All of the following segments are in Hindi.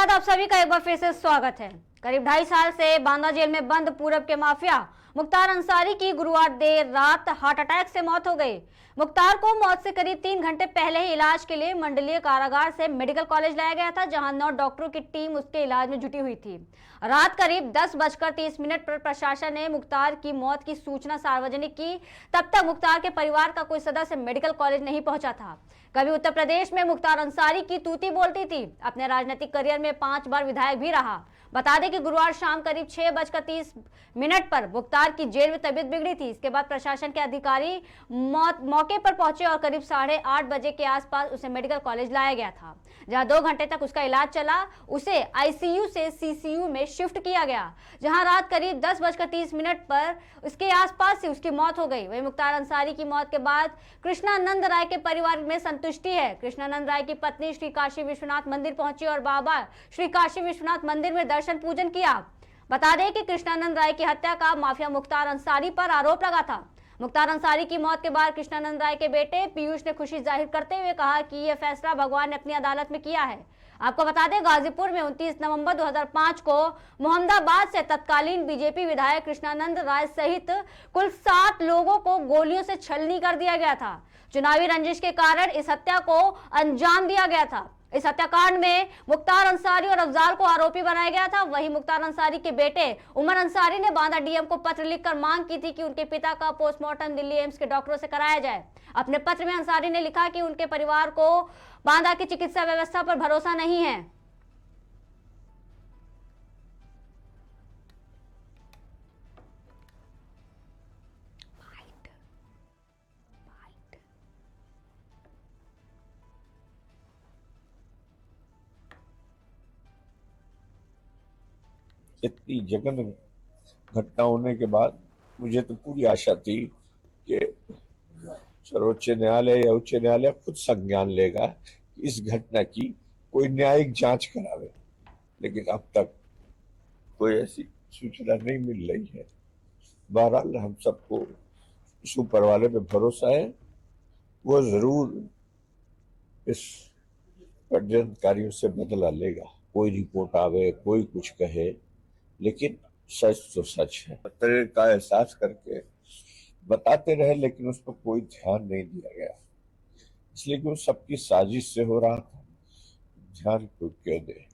बाद आप सभी का एक बार फिर से स्वागत है। करीब 2.5 साल से बांदा जेल में बंद पूरब के माफिया मुख्तार अंसारी की गुरुवार देर रात हार्ट अटैक से मौत हो गई। मुख्तार को मौत से करीब 3 घंटे पहले ही इलाज के लिए मंडलीय कारागार से मेडिकल कॉलेज लाया गया था, जहां 9 डॉक्टरों की टीम उसके इलाज में जुटी हुई थी। रात करीब 10:30 पर प्रशासन ने मुख्तार की मौत की सूचना सार्वजनिक की। तब तक मुख्तार के परिवार का कोई सदस्य मेडिकल कॉलेज नहीं पहुंचा था। कभी उत्तर प्रदेश में मुख्तार अंसारी की तूती बोलती थी। अपने राजनीतिक करियर में 5 बार विधायक भी रहा। बता दें कि गुरुवार शाम करीब 6:30 पर मुख्तार की जेल में तबीयत बिगड़ी थी। इसके बाद प्रशासन के अधिकारी मौके पर पहुंचे और करीब 8:30 बजे के आसपास उसे मेडिकल कॉलेज लाया गया था, जहां 2 घंटे तक उसका इलाज चला। उसे आईसीयू से सीसीयू में शिफ्ट किया गया, जहां रात करीब 10:30 पर उसके आसपास से उसकी मौत हो गई। वहीं मुख्तार अंसारी की मौत के बाद कृष्णानंद राय के परिवार में संतुष्टि है। कृष्णानंद राय की पत्नी श्री काशी विश्वनाथ मंदिर पहुंची और बाबा श्री काशी विश्वनाथ मंदिर में दर्शन पूजन किया। बता दें कि कृष्णानंद राय की हत्या का माफिया मुख्तार अंसारी पर आरोप लगा था। मुख्तार अंसारी की मौत के बाद कृष्णानंद राय के बेटे पीयूष ने खुशी जाहिर करते हुए कहा कि यह फैसला भगवान ने अपनी अदालत में किया है। आपको बता दें, गाजीपुर में 29 नवंबर 2005 को मोहम्मदाबाद से तत्कालीन बीजेपी विधायक कृष्णानंद राय सहित कुल 7 लोगों को गोलियों से छलनी कर दिया गया था। चुनावी रंजिश के कारण इस हत्या को अंजाम दिया गया था। इस हत्याकांड में मुख्तार अंसारी और अफजाल को आरोपी बनाया गया था। वहीं मुख्तार अंसारी के बेटे उमर अंसारी ने बांदा डीएम को पत्र लिखकर मांग की थी कि उनके पिता का पोस्टमार्टम दिल्ली एम्स के डॉक्टरों से कराया जाए। अपने पत्र में अंसारी ने लिखा कि उनके परिवार को बांदा की चिकित्सा व्यवस्था पर भरोसा नहीं है। इतनी जघन घटना होने के बाद मुझे तो पूरी आशा थी कि सर्वोच्च न्यायालय या उच्च न्यायालय खुद संज्ञान लेगा कि इस घटना की कोई न्यायिक जांच करावे, लेकिन अब तक कोई ऐसी सूचना नहीं मिल रही है। बहरहाल हम सबको इस ऊपर वाले पे भरोसा है, वो जरूर इस षड्यंत्रकारियों से बदला लेगा। कोई रिपोर्ट आवे, कोई कुछ कहे, लेकिन सच तो सच है। खतरे का एहसास करके बताते रहे, लेकिन उस पर कोई ध्यान नहीं दिया गया, इसलिए कि वो सबकी साजिश से हो रहा था। ध्यान क्यों दे?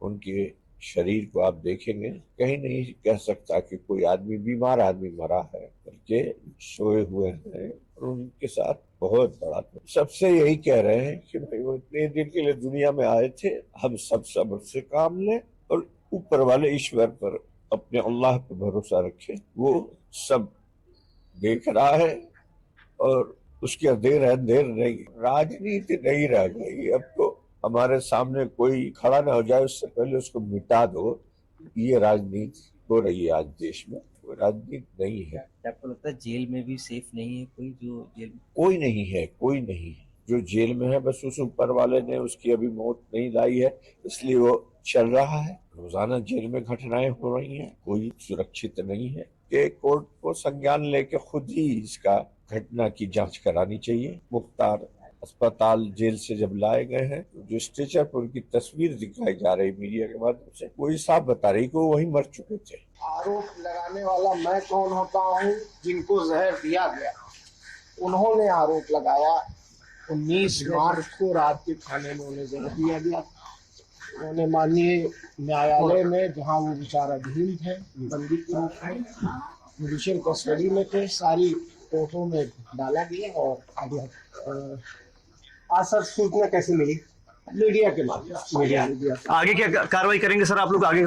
उनके शरीर को आप देखेंगे, कहीं नहीं कह सकता कि कोई आदमी बीमार आदमी मरा है, बल्कि सोए हुए हैं। और उनके साथ बहुत बड़ा था। सबसे यही कह रहे हैं कि भाई वो इतने दिन के लिए दुनिया में आए थे, हम सब सब्र से काम लें और ऊपर वाले ईश्वर पर, अपने अल्लाह पर भरोसा रखें। वो सब देख रहा है और उसकी अंधेर नहीं, राजनीति नहीं रह गई। अब तो हमारे सामने कोई खड़ा ना हो जाए उससे पहले उसको मिटा दो। ये राजनीति हो रही है आज देश में, कोई राजनीति नहीं है। आपको लगता है जेल में भी सेफ नहीं है कोई? जो जेल कोई नहीं है जो जेल में है। बस उस ऊपर वाले ने उसकी अभी मौत नहीं लाई है, इसलिए वो चल रहा है। रोजाना जेल में घटनाएं हो रही हैं, कोई सुरक्षित नहीं है। कि कोर्ट को संज्ञान लेके खुद ही इसका घटना की जांच करानी चाहिए। मुख्तार अस्पताल जेल से जब लाए गए हैं, तो जो स्ट्रेचर पर उनकी तस्वीर दिखाई जा रही मीडिया के माध्यम से, वही साफ बता रही कि वो वहीं मर चुके थे। आरोप लगाने वाला मैं कौन होता हूँ? जिनको जहर दिया गया उन्होंने आरोप लगाया। 19 मार्च को रात के खाने में उन्हें जहर दिया गया। उन्होंने माननीय न्यायालय में, जहाँ वो विचाराधीन थे, बंदी के रूप में जुडिशियल कस्टडी में थे, सारी कोर्टों में डाला गया। और आगे आज सर सूचना कैसे मिली? मीडिया के माध्यम। मीडिया आगे क्या कार्रवाई करेंगे सर आप लोग? आगे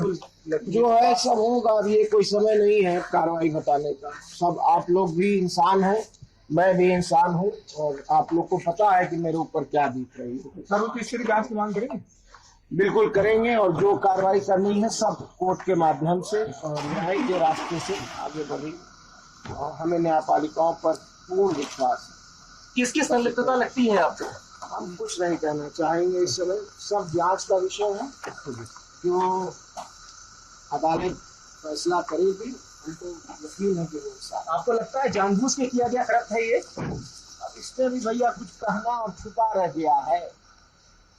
जो है सब होगा। अब ये कोई समय नहीं है कार्रवाई बताने का। सब आप लोग भी इंसान हैं, मैं भी इंसान हूँ, और आप लोग को पता है कि मेरे ऊपर क्या बीत रही है। सर तीसरी जांच की मांग करेंगे? बिल्कुल करेंगे, और जो कार्रवाई करनी है सब कोर्ट के माध्यम से और न्याय के रास्ते से आगे बढ़ेगी। और हमें न्यायपालिकाओं पर पूर्ण विश्वास है। किसकी संलिप्तता लगती है आपको? हम कुछ नहीं कहना चाहेंगे इस समय, सब जांच का विषय है। जो अदालत फैसला करेगी, हमको यकीन है कि वो इंसाफ। आपको लगता है जानबूझ के किया गया कृत्य है ये? अब इसमें भी भैया कुछ कहना और छुपा रह गया है।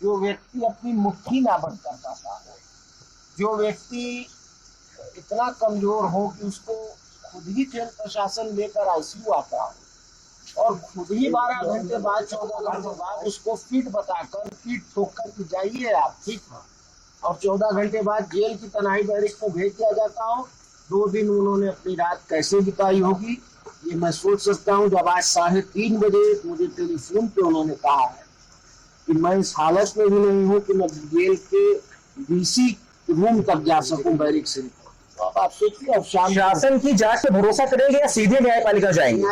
जो व्यक्ति अपनी मुट्ठी ना बंद कर पाता है, जो व्यक्ति इतना कमजोर हो कि उसको खुद ही जेल प्रशासन लेकर आईसीयू आता हो और खुद ही 12 घंटे बाद 14 घंटे बाद उसको फिट बताकर पीठ ठोक कर कि जाइए आप ठीक है, और 14 घंटे बाद जेल की तनाई बैरिक में भेज दिया जाता हो। 2 दिन उन्होंने अपनी रात कैसे बिताई होगी ये मैं सोच सकता हूँ। जब आज 3:30 बजे मुझे टेलीफोन पे उन्होंने कहा है कि मैं इस हालत में भी नहीं हूँ कि मैं जेल के डीसी रूम तक जा सकूं बैरिक से, तो अब आप सोचिए अब शासन की जांच पे भरोसा करेंगे या सीधे न्यायपालिका जाएंगे?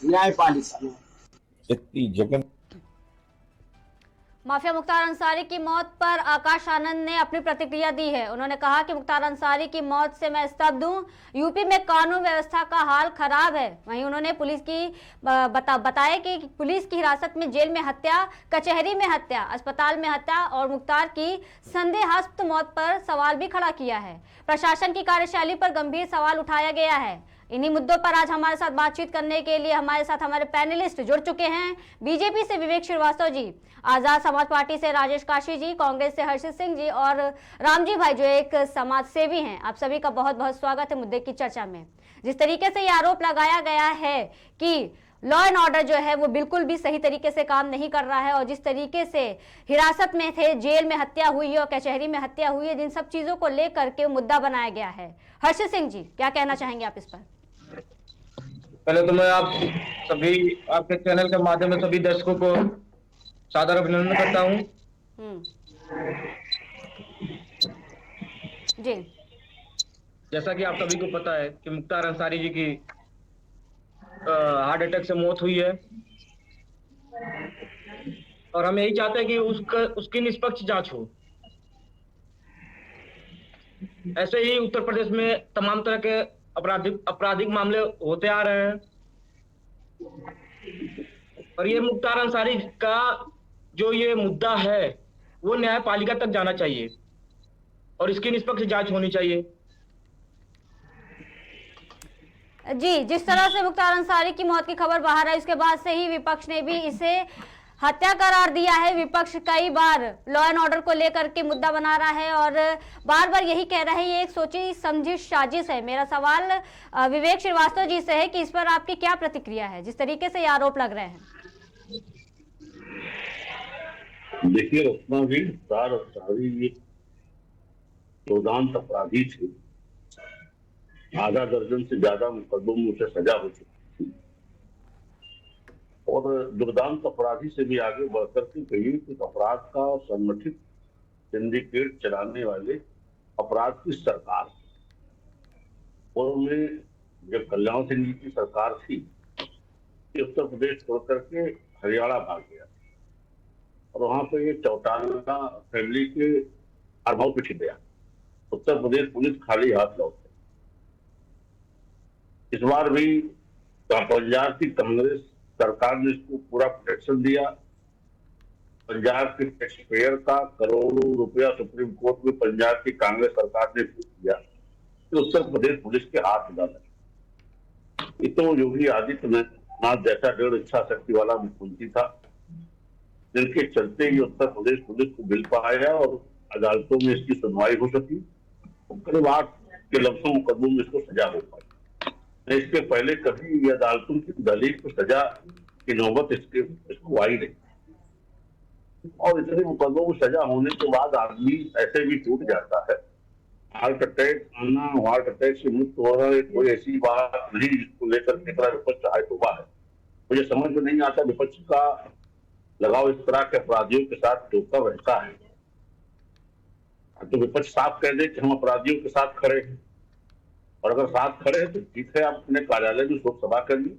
न्यायपालिका इतनी जगन माफिया मुख्तार अंसारी की मौत पर आकाश आनंद ने अपनी प्रतिक्रिया दी है। उन्होंने कहा कि मुख्तार अंसारी की मौत से मैं स्तब्ध हूं। यूपी में कानून व्यवस्था का हाल खराब है। वहीं उन्होंने पुलिस की बताया कि पुलिस की हिरासत में जेल में हत्या, कचहरी में हत्या, अस्पताल में हत्या और मुख्तार की संदेहास्पद मौत पर सवाल भी खड़ा किया है। प्रशासन की कार्यशैली पर गंभीर सवाल उठाया गया है। इन्हीं मुद्दों पर आज हमारे साथ बातचीत करने के लिए हमारे साथ हमारे पैनलिस्ट जुड़ चुके हैं। बीजेपी से विवेक श्रीवास्तव जी, आजाद समाज पार्टी से राजेश काशी जी, कांग्रेस से हर्षित सिंह जी और रामजी भाई जो एक समाज सेवी हैं। आप सभी का बहुत बहुत स्वागत है मुद्दे की चर्चा में। जिस तरीके से ये आरोप लगाया गया है कि लॉ एंड ऑर्डर जो है वो बिल्कुल भी सही तरीके से काम नहीं कर रहा है और जिस तरीके से हिरासत में थे, जेल में हत्या हुई है और कचहरी में हत्या हुई है, जिन सब चीजों को लेकर के मुद्दा बनाया गया है। हर्षित सिंह जी, क्या कहना चाहेंगे आप इस पर? पहले तो मैं आप सभी आपके चैनल के माध्यम से सभी दर्शकों को सादर अभिनंदन करता हूं। जी, जैसा कि आप सभी को पता है कि मुख्तार अंसारी जी की हार्ट अटैक से मौत हुई है और हम यही चाहते हैं कि उसकी निष्पक्ष जांच हो। ऐसे ही उत्तर प्रदेश में तमाम तरह के आपराधिक मामले होते आ रहे हैं और ये मुख्तार अंसारी का जो ये मुद्दा है वो न्यायपालिका तक जाना चाहिए और इसकी निष्पक्ष जांच होनी चाहिए। जी, जिस तरह से मुख्तार अंसारी की मौत की खबर बाहर आई उसके बाद से ही विपक्ष ने भी इसे हत्या करार दिया है। विपक्ष कई बार लॉ एंड ऑर्डर को लेकर के मुद्दा बना रहा है और बार बार यही कह रहा है ये एक सोची समझी साजिश है। मेरा सवाल विवेक श्रीवास्तव जी से है कि इस पर आपकी क्या प्रतिक्रिया है, जिस तरीके से ये आरोप लग रहे हैं? देखिए, रत्ना जी, मुख्तार अंसारी दुर्दांत अपराधी थे। आधा दर्जन से ज्यादा मुकदमों में उसे सजा हो चुकी थी और दुर्दांत अपराधी से भी आगे बढ़कर के कई कुछ अपराध का संगठित सिंडिकेट चलाने वाले अपराध की सरकार और उनमें जब कल्याण सिंह जी की सरकार थी उत्तर प्रदेश छोड़ करके हरियाणा भाग गया और वहां पे ये चौटाला फैमिली के आधार पे छिप गया। उत्तर प्रदेश पुलिस खाली हाथ लौट गई। इस बार भी पंजाब की कांग्रेस सरकार ने इसको पूरा प्रोटेक्शन दिया। पंजाब के टैक्स पेयर का करोड़ों रुपया सुप्रीम कोर्ट में पंजाब की कांग्रेस सरकार ने दिया तो उत्तर प्रदेश पुलिस के हाथ डाला। ये तो योगी आदित्यनाथ जैसा दृढ़ इच्छा शक्ति वाला मुख्यमंत्री था जिनके चलते ही उत्तर प्रदेश पुलिस को मिल पाया और अदालतों में इसकी सुनवाई हो सकी। करीब 8 के लमसम मुकदमों में इसको सजा हो पाई। इसके पहले कभी ये अदालतों की दलील को सजा की नौबत इसको आई नहीं और इतने मुकदमों में सजा होने के बाद आदमी ऐसे भी टूट जाता है। हार्ट अटैक आना, हार्ट अटैक से मुक्त होना कोई ऐसी बात नहीं जिसको लेकर विपक्ष चाहे तो है। मुझे समझ में नहीं आता विपक्ष का लगाव इस तरह के अपराधियों के साथ क्यों रहता है। तो विपक्ष साफ कह दे कि हम अपराधियों के साथ खड़े हैं और अगर साथ खड़े हैं तो ठीक है, आप अपने कार्यालय में शोक सभा करिए,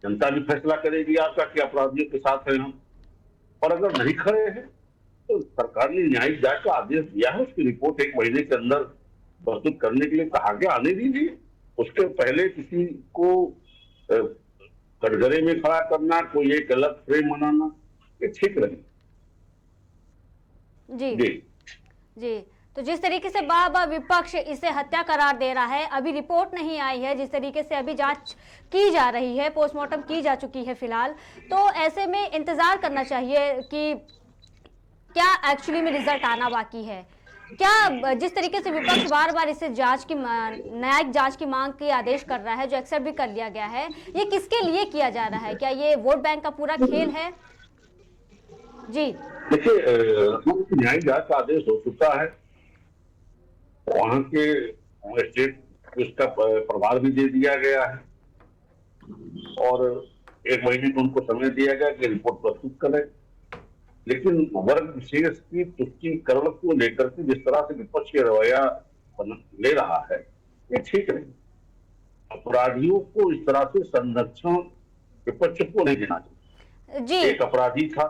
जनता भी फैसला करेगी आपका कि अपराधियों के साथ हैं हम। और अगर नहीं खड़े हैं तो सरकार ने न्यायिक जांच का आदेश दिया है, उसकी रिपोर्ट 1 महीने के अंदर प्रस्तुत करने के लिए कहा गया। आने दीजिए, उसके पहले किसी को कटघरे में खड़ा करना, कोई एक अलग फ्रेम बनाना, ये ठीक नहीं। जी, तो जिस तरीके से बार-बार विपक्ष इसे हत्या करार दे रहा है, अभी रिपोर्ट नहीं आई है, जिस तरीके से अभी जांच की जा रही है, पोस्टमार्टम की जा चुकी है फिलहाल, तो ऐसे में इंतजार करना चाहिए कि क्या एक्चुअली में रिजल्ट आना बाकी है? क्या जिस तरीके से विपक्ष बार बार इसे न्यायिक जांच की मांग के आदेश कर रहा है, जो एक्सेप्ट भी कर लिया गया है, ये किसके लिए किया जा रहा है? क्या ये वोट बैंक का पूरा खेल है? जी देखिए, न्यायिक जांच का आदेश हो चुका है, वहां के स्टेट इसका प्रभार भी दे दिया गया है और 1 महीने को उनको समय दिया गया कि रिपोर्ट प्रस्तुत करें। लेकिन वर्ग विशेष की तुष्टीकरण को लेकर के जिस तरह से विपक्ष के रवैया ले रहा है, ये ठीक नहीं। अपराधियों को इस तरह से संरक्षण विपक्ष को नहीं देना चाहिए। जी एक अपराधी था,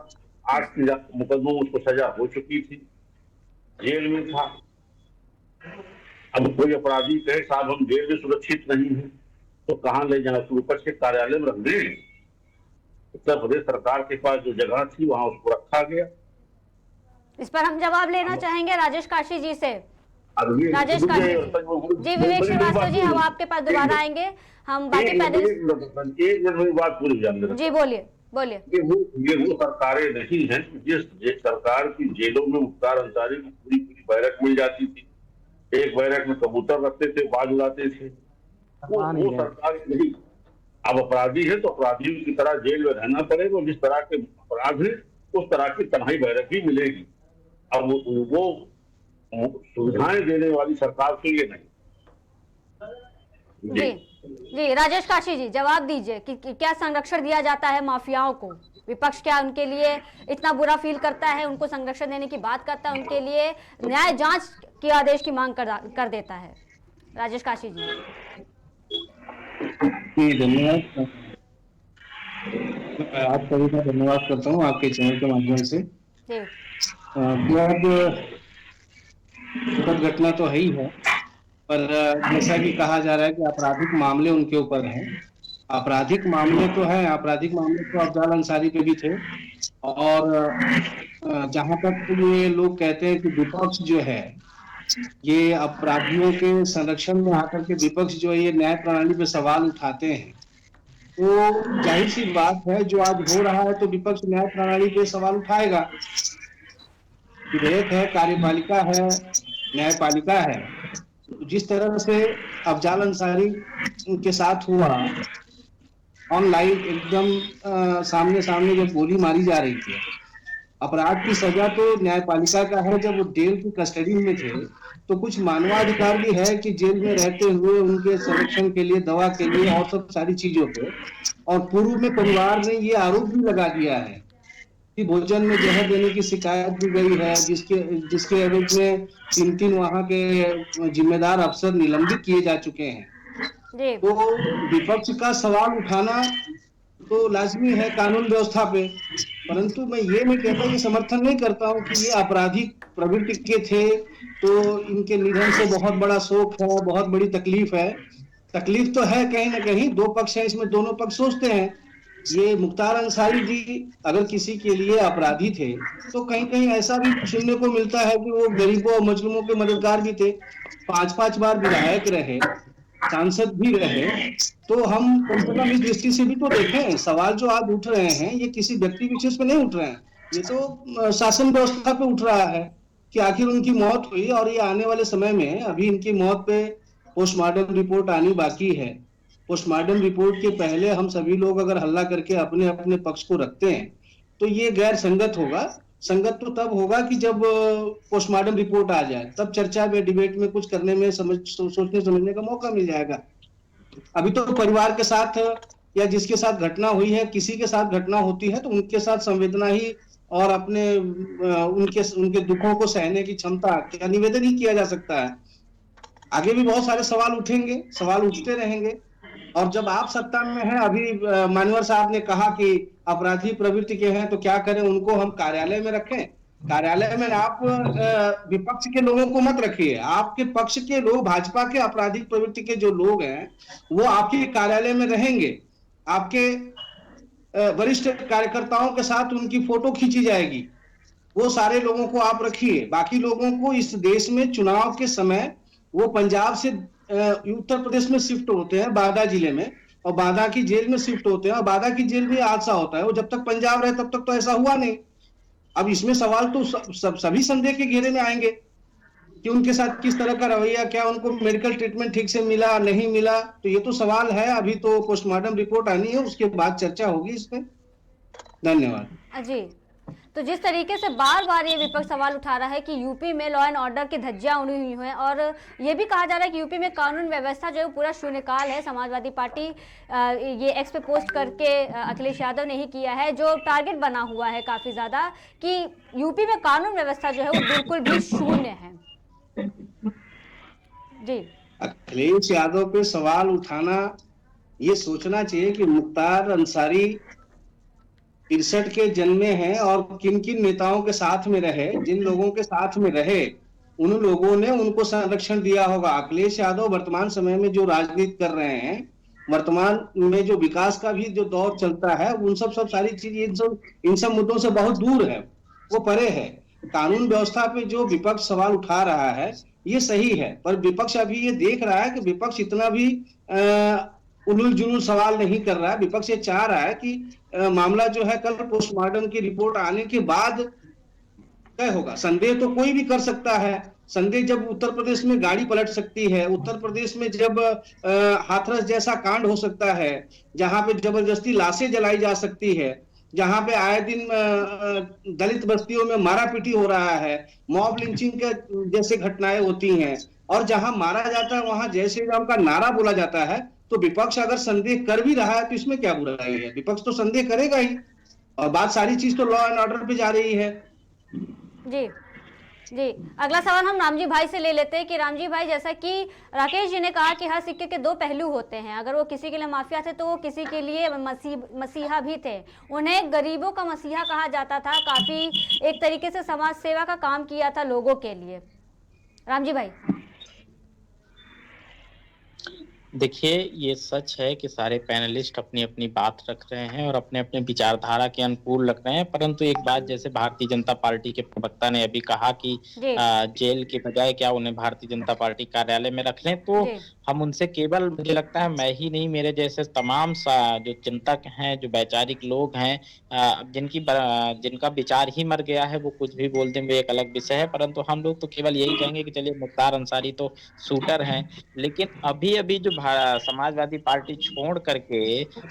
8 मुकदमों में उसको सजा हो चुकी थी, जेल में था। अब कोई अपराधी कहे साहब हम जेल में सुरक्षित नहीं है, तो कहां ले जाए? तो विपक्ष के कार्यालय में रख दें। उत्तर प्रदेश सरकार के पास जो जगह थी वहां उसको रखा गया। इस पर हम जवाब लेना चाहेंगे राजेश काशी जी से। राजेश काशी जी, विवेक श्रीवास्तव जी, हम आपके पास दोबारा आएंगे। हम बाकी पैनल एक मिनट बात पूरी जान लेना। जी बोलिए बोलिए। ये वो सरकारें नहीं है जिस सरकार की जेलों में मुख्तार अंसारी की पूरी बैरक मिल जाती थी, एक बैरक में कबूतर रखते थे, बाज उड़ाते थे, वो सरकार नहीं। अब अपराधी है तो अपराधियों की तरह जेल में रहना पड़ेगा, जिस तरह के अपराध है उस तरह की तन्हाई बैरक ही मिलेगी। अब वो सुविधाएं देने वाली सरकार तो ये नहीं। जी राजेश काशी जी, जवाब दीजिए कि क्या संरक्षण दिया जाता है माफियाओं को? विपक्ष क्या उनके लिए इतना बुरा फील करता है, उनको संरक्षण देने की बात करता है, उनके लिए न्याय जांच के आदेश की मांग कर देता है? राजेश काशी जी। धन्यवाद। आप सभी का धन्यवाद करता हूँ आपके चैनल के माध्यम से। दुखद घटना तो है ही है, पर जैसा कि कहा जा रहा है कि आपराधिक मामले उनके ऊपर हैं। आपराधिक मामले तो है, आपराधिक मामले तो अफजाल अंसारी पे भी थे। और जहां तक ये लोग कहते हैं कि विपक्ष जो है ये अपराधियों के संरक्षण में आकर के विपक्ष जो है ये न्याय प्रणाली पे सवाल उठाते हैं, तो जाहिर सी बात है जो आज हो रहा है तो विपक्ष न्याय प्रणाली पे सवाल उठाएगा। विधेयक है, कार्यपालिका है, न्यायपालिका है। जिस तरह से अफजाल अंसारी के साथ हुआ, ऑनलाइन एकदम सामने सामने जब गोली मारी जा रही थी, अपराध की सजा तो न्यायपालिका का है। जब वो जेल की कस्टडी में थे तो कुछ मानवाधिकार भी है कि जेल में रहते हुए उनके संरक्षण के लिए, दवा के लिए और सब सारी चीजों पे। और पूर्व में परिवार ने ये आरोप भी लगा दिया है कि भोजन में जहर देने की शिकायत भी गई है, जिसके एवज में 3 वहां के जिम्मेदार अफसर निलंबित किए जा चुके हैं। तो विपक्ष का सवाल उठाना तो लाजमी है कानून व्यवस्था पे, परंतु मैं ये नहीं कहता, ये समर्थन नहीं करता हूँ कि ये आपराधिक प्रवृत्ति के थे तो इनके निधन से बहुत बड़ा शोक है, बहुत बड़ी तकलीफ है। तकलीफ तो है कहीं ना कहीं, 2 पक्ष है इसमें, दोनों पक्ष सोचते हैं। ये मुख्तार अंसारी जी अगर किसी के लिए अपराधी थे तो कहीं कहीं ऐसा भी सुनने को मिलता है कि वो गरीबों और मजलूमों के मददगार भी थे, 5-5 बार विधायक रहे, सांसद भी रहे। तो हम कम से कम इस दृष्टि से भी तो देखें, सवाल जो आज उठ रहे हैं ये किसी व्यक्ति विशेष पे नहीं उठ रहे हैं, ये तो शासन व्यवस्था पे उठ रहा है कि आखिर उनकी मौत हुई और ये आने वाले समय में अभी इनकी मौत पे पोस्टमार्टम रिपोर्ट आनी बाकी है। पोस्टमार्टम रिपोर्ट के पहले हम सभी लोग अगर हल्ला करके अपने अपने पक्ष को रखते हैं तो ये गैर संगत होगा। संगत तो तब होगा कि जब पोस्टमार्टम रिपोर्ट आ जाए, तब चर्चा में, डिबेट में कुछ करने में, सोचने समझने का मौका मिल जाएगा। अभी तो परिवार के साथ या जिसके साथ घटना हुई है, किसी के साथ घटना होती है तो उनके साथ संवेदना ही और अपने उनके दुखों को सहने की क्षमता का निवेदन ही किया जा सकता है। आगे भी बहुत सारे सवाल उठेंगे, सवाल उठते रहेंगे। और जब आप सत्ता में हैं, अभी मानवर साहब ने कहा कि अपराधी प्रवृत्ति के हैं तो क्या करें, उनको हम कार्यालय में रखें। कार्यालय में आप विपक्ष के लोगों को मत रखिए, आपके पक्ष के लोग, भाजपा के आपराधिक प्रवृत्ति के जो लोग हैं वो आपके कार्यालय में रहेंगे। आपके वरिष्ठ कार्यकर्ताओं के साथ उनकी फोटो खींची जाएगी, वो सारे लोगों को आप रखिए। बाकी लोगों को इस देश में चुनाव के समय वो पंजाब से उत्तर प्रदेश में शिफ्ट होते हैं, बांदा जिले में, और बांदा की जेल में शिफ्ट होते हैं, और बांदा की जेल में हादसा होता है। वो जब तक पंजाब रहे तब तक तो ऐसा हुआ नहीं। अब इसमें सवाल तो सभी संदेह के घेरे में आएंगे कि उनके साथ किस तरह का रवैया, क्या उनको मेडिकल ट्रीटमेंट ठीक से मिला नहीं मिला, तो ये तो सवाल है। अभी तो पोस्टमार्टम रिपोर्ट आनी है, उसके बाद चर्चा होगी इस पे। धन्यवाद जी। तो जिस तरीके से बार बार ये विपक्ष सवाल उठा रहा है कि यूपी में लॉ एंड ऑर्डर की धज्जियां उड़ी हुई हैं और ये भी कहा जा रहा है कि यूपी में कानून व्यवस्था जो है पूरा शून्यकाल है। समाजवादी पार्टी ये एक्स पे पोस्ट करके अखिलेश यादव ने ही किया है, जो टारगेट बना हुआ है काफी ज्यादा कि यूपी में कानून व्यवस्था जो है वो बिल्कुल भी शून्य है। जी, अखिलेश यादव पे सवाल उठाना, ये सोचना चाहिए कि मुख्तार अंसारी 63 के जन्मे हैं और किन किन नेताओं के साथ में रहे, जिन लोगों के साथ में रहे उन लोगों ने उनको संरक्षण दिया होगा। अखिलेश यादव वर्तमान समय में जो राजनीति कर रहे हैं, वर्तमान में जो विकास का भी जो दौर चलता है, उन सब सारी चीज इन सब मुद्दों से बहुत दूर है, वो परे है। कानून व्यवस्था पे जो विपक्ष सवाल उठा रहा है ये सही है, पर विपक्ष अभी ये देख रहा है कि विपक्ष इतना भी उलूल जुलूल सवाल नहीं कर रहा है। विपक्ष ये चाह रहा है कि मामला जो है कल पोस्टमार्टम की रिपोर्ट आने के बाद तय होगा। संदेह तो कोई भी कर सकता है। संदेह जब उत्तर प्रदेश में गाड़ी पलट सकती है, उत्तर प्रदेश में जब हाथरस जैसा कांड हो सकता है, जहां पे जबरदस्ती लाशें जलाई जा सकती है, जहां पे आए दिन दलित बस्तियों में मारा पीटी हो रहा है, मॉब लिंचिंग के जैसे घटनाएं होती हैं, और जहां मारा जाता है वहां जय श्री राम का नारा बोला जाता है, तो विपक्ष अगर संदेह कर भी रहा है तो इसमें क्या बुराई है? विपक्ष तो संदेह करेगा ही, और बात सारी चीज तो लॉ एंड ऑर्डर पे जा रही है। जी जी, अगला सवाल हम रामजी भाई से ले लेते हैं कि रामजी भाई, जैसा कि राकेश जी ने कहा कि हर सिक्के के दो पहलू होते हैं, अगर वो किसी के लिए माफिया थे तो वो किसी के लिए मसीहा भी थे। उन्हें गरीबों का मसीहा कहा जाता था, काफी एक तरीके से समाज सेवा का काम किया था लोगों के लिए। रामजी भाई, देखिए, ये सच है कि सारे पैनलिस्ट अपनी अपनी बात रख रहे हैं और अपने अपने विचारधारा के अनुकूल रख रहे हैं, परंतु एक बात, जैसे भारतीय जनता पार्टी के प्रवक्ता ने अभी कहा कि जेल के बजाय क्या उन्हें भारतीय जनता पार्टी कार्यालय में रख लें, तो हम उनसे केवल, मुझे लगता है मैं ही नहीं, मेरे जैसे तमाम जो चिंतक हैं, जो वैचारिक लोग हैं, जिनका विचार ही मर गया है, वो कुछ भी बोल दें वो एक अलग विषय है, परंतु हम लोग तो केवल यही कहेंगे कि चलिए मुख्तार अंसारी तो शूटर हैं, लेकिन अभी अभी जो समाजवादी पार्टी छोड़ करके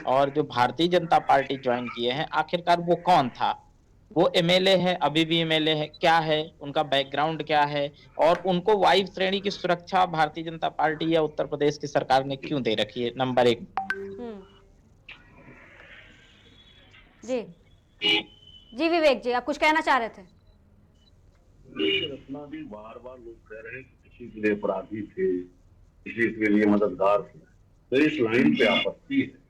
और जो भारतीय जनता पार्टी ज्वाइन किए हैं, आखिरकार वो कौन था? वो एमएलए है, अभी भी एमएलए है, क्या है उनका बैकग्राउंड, क्या है, और उनको वायु श्रेणी की सुरक्षा भारतीय जनता पार्टी या उत्तर प्रदेश की सरकार ने क्यों दे रखी है? नंबर 1। जी विवेक जी, आप कुछ कहना चाह रहे थे? रत्ना भी बार बार लोग कह रहे हैं कि किसी के लिए अपराधी थे, किसी के लिए मददगार थे, तो इस लाइन पे आपत्ति है।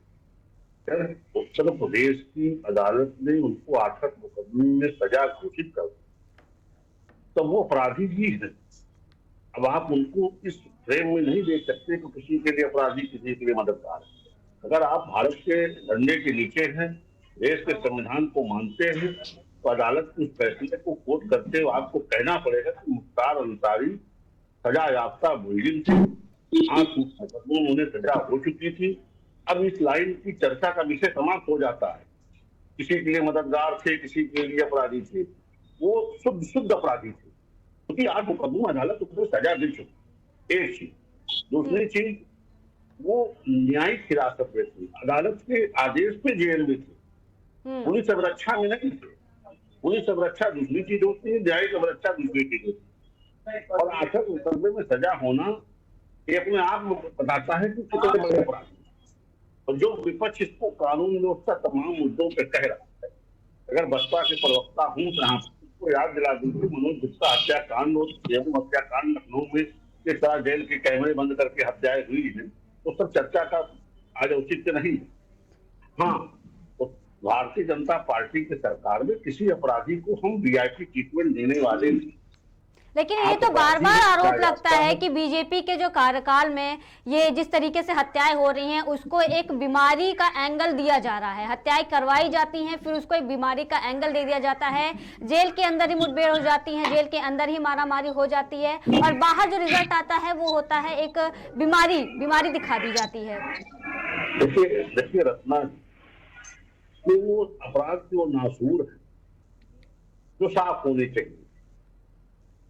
उत्तर प्रदेश की अदालत ने उनको 8 मुकदमे में सजा घोषित कर दी, तो वो अपराधी ही है। अब आप उनको इस फ्रेम में नहीं देख सकते कि किसी के लिए अपराधी, किसी के लिए मददगार है। अगर आप भारत के झंडे के नीचे हैं, देश के संविधान को मानते हैं, तो अदालत के फैसले को कोट करते हुए आपको कहना पड़ेगा कि मुख्तार अंसारी सजा याफ्ता मुलजिम थे, 8 मुकदमों में उन्हें सजा हो चुकी थी। अब इस लाइन की चर्चा का विषय समाप्त हो जाता है। किसी के लिए मददगार थे, किसी के लिए अपराधी थे, वो शुद्ध अपराधी थे, क्योंकि 8 मुकदमों अदालत उसको सजा दे चुकी। एक चीज। दूसरी चीज, वो न्यायिक हिरासत में थी, अदालत के आदेश पे जेल में थे, पुलिस अवरक्षा में नहीं थे। पुलिस अवरक्षा दूसरी चीज होती है, न्यायिक अवरक्षा दूसरी चीज होती है। और 8 मुकदमे में सजा होना ये अपने आप में बताता है कि कितने बड़े अपराध। और जो विपक्ष इसको कानून व्यवस्था तमाम मुद्दों पे कह रहा है, अगर बसपा के प्रवक्ता हूं तो यहाँ उसको याद दिला दीजिए, मनोज गुप्ता हत्याकांड और हत्याकांड लखनऊ में किस तरह जेल के कैमरे बंद करके हत्याएं हुई है, तो सब चर्चा का आज औचित्य नहीं है। हाँ, तो भारतीय जनता पार्टी की सरकार में किसी अपराधी को हम वीआईपी ट्रीटमेंट देने वाले नहीं। लेकिन ये तो बार बार आरोप लगता है कि बीजेपी के जो कार्यकाल में ये जिस तरीके से हत्याएं हो रही हैं, उसको एक बीमारी का एंगल दिया जा रहा है। हत्याएं करवाई जाती हैं, फिर उसको एक बीमारी का एंगल दे दिया जाता है, जेल के अंदर ही मुठभेड़ हो जाती है, जेल के अंदर ही मारामारी हो जाती है, और बाहर जो रिजल्ट आता है वो होता है एक बीमारी दिखा दी जाती है। देखिए रत्ना, वो अपराध जो नासूर है, जो साफ होनी चाहिए,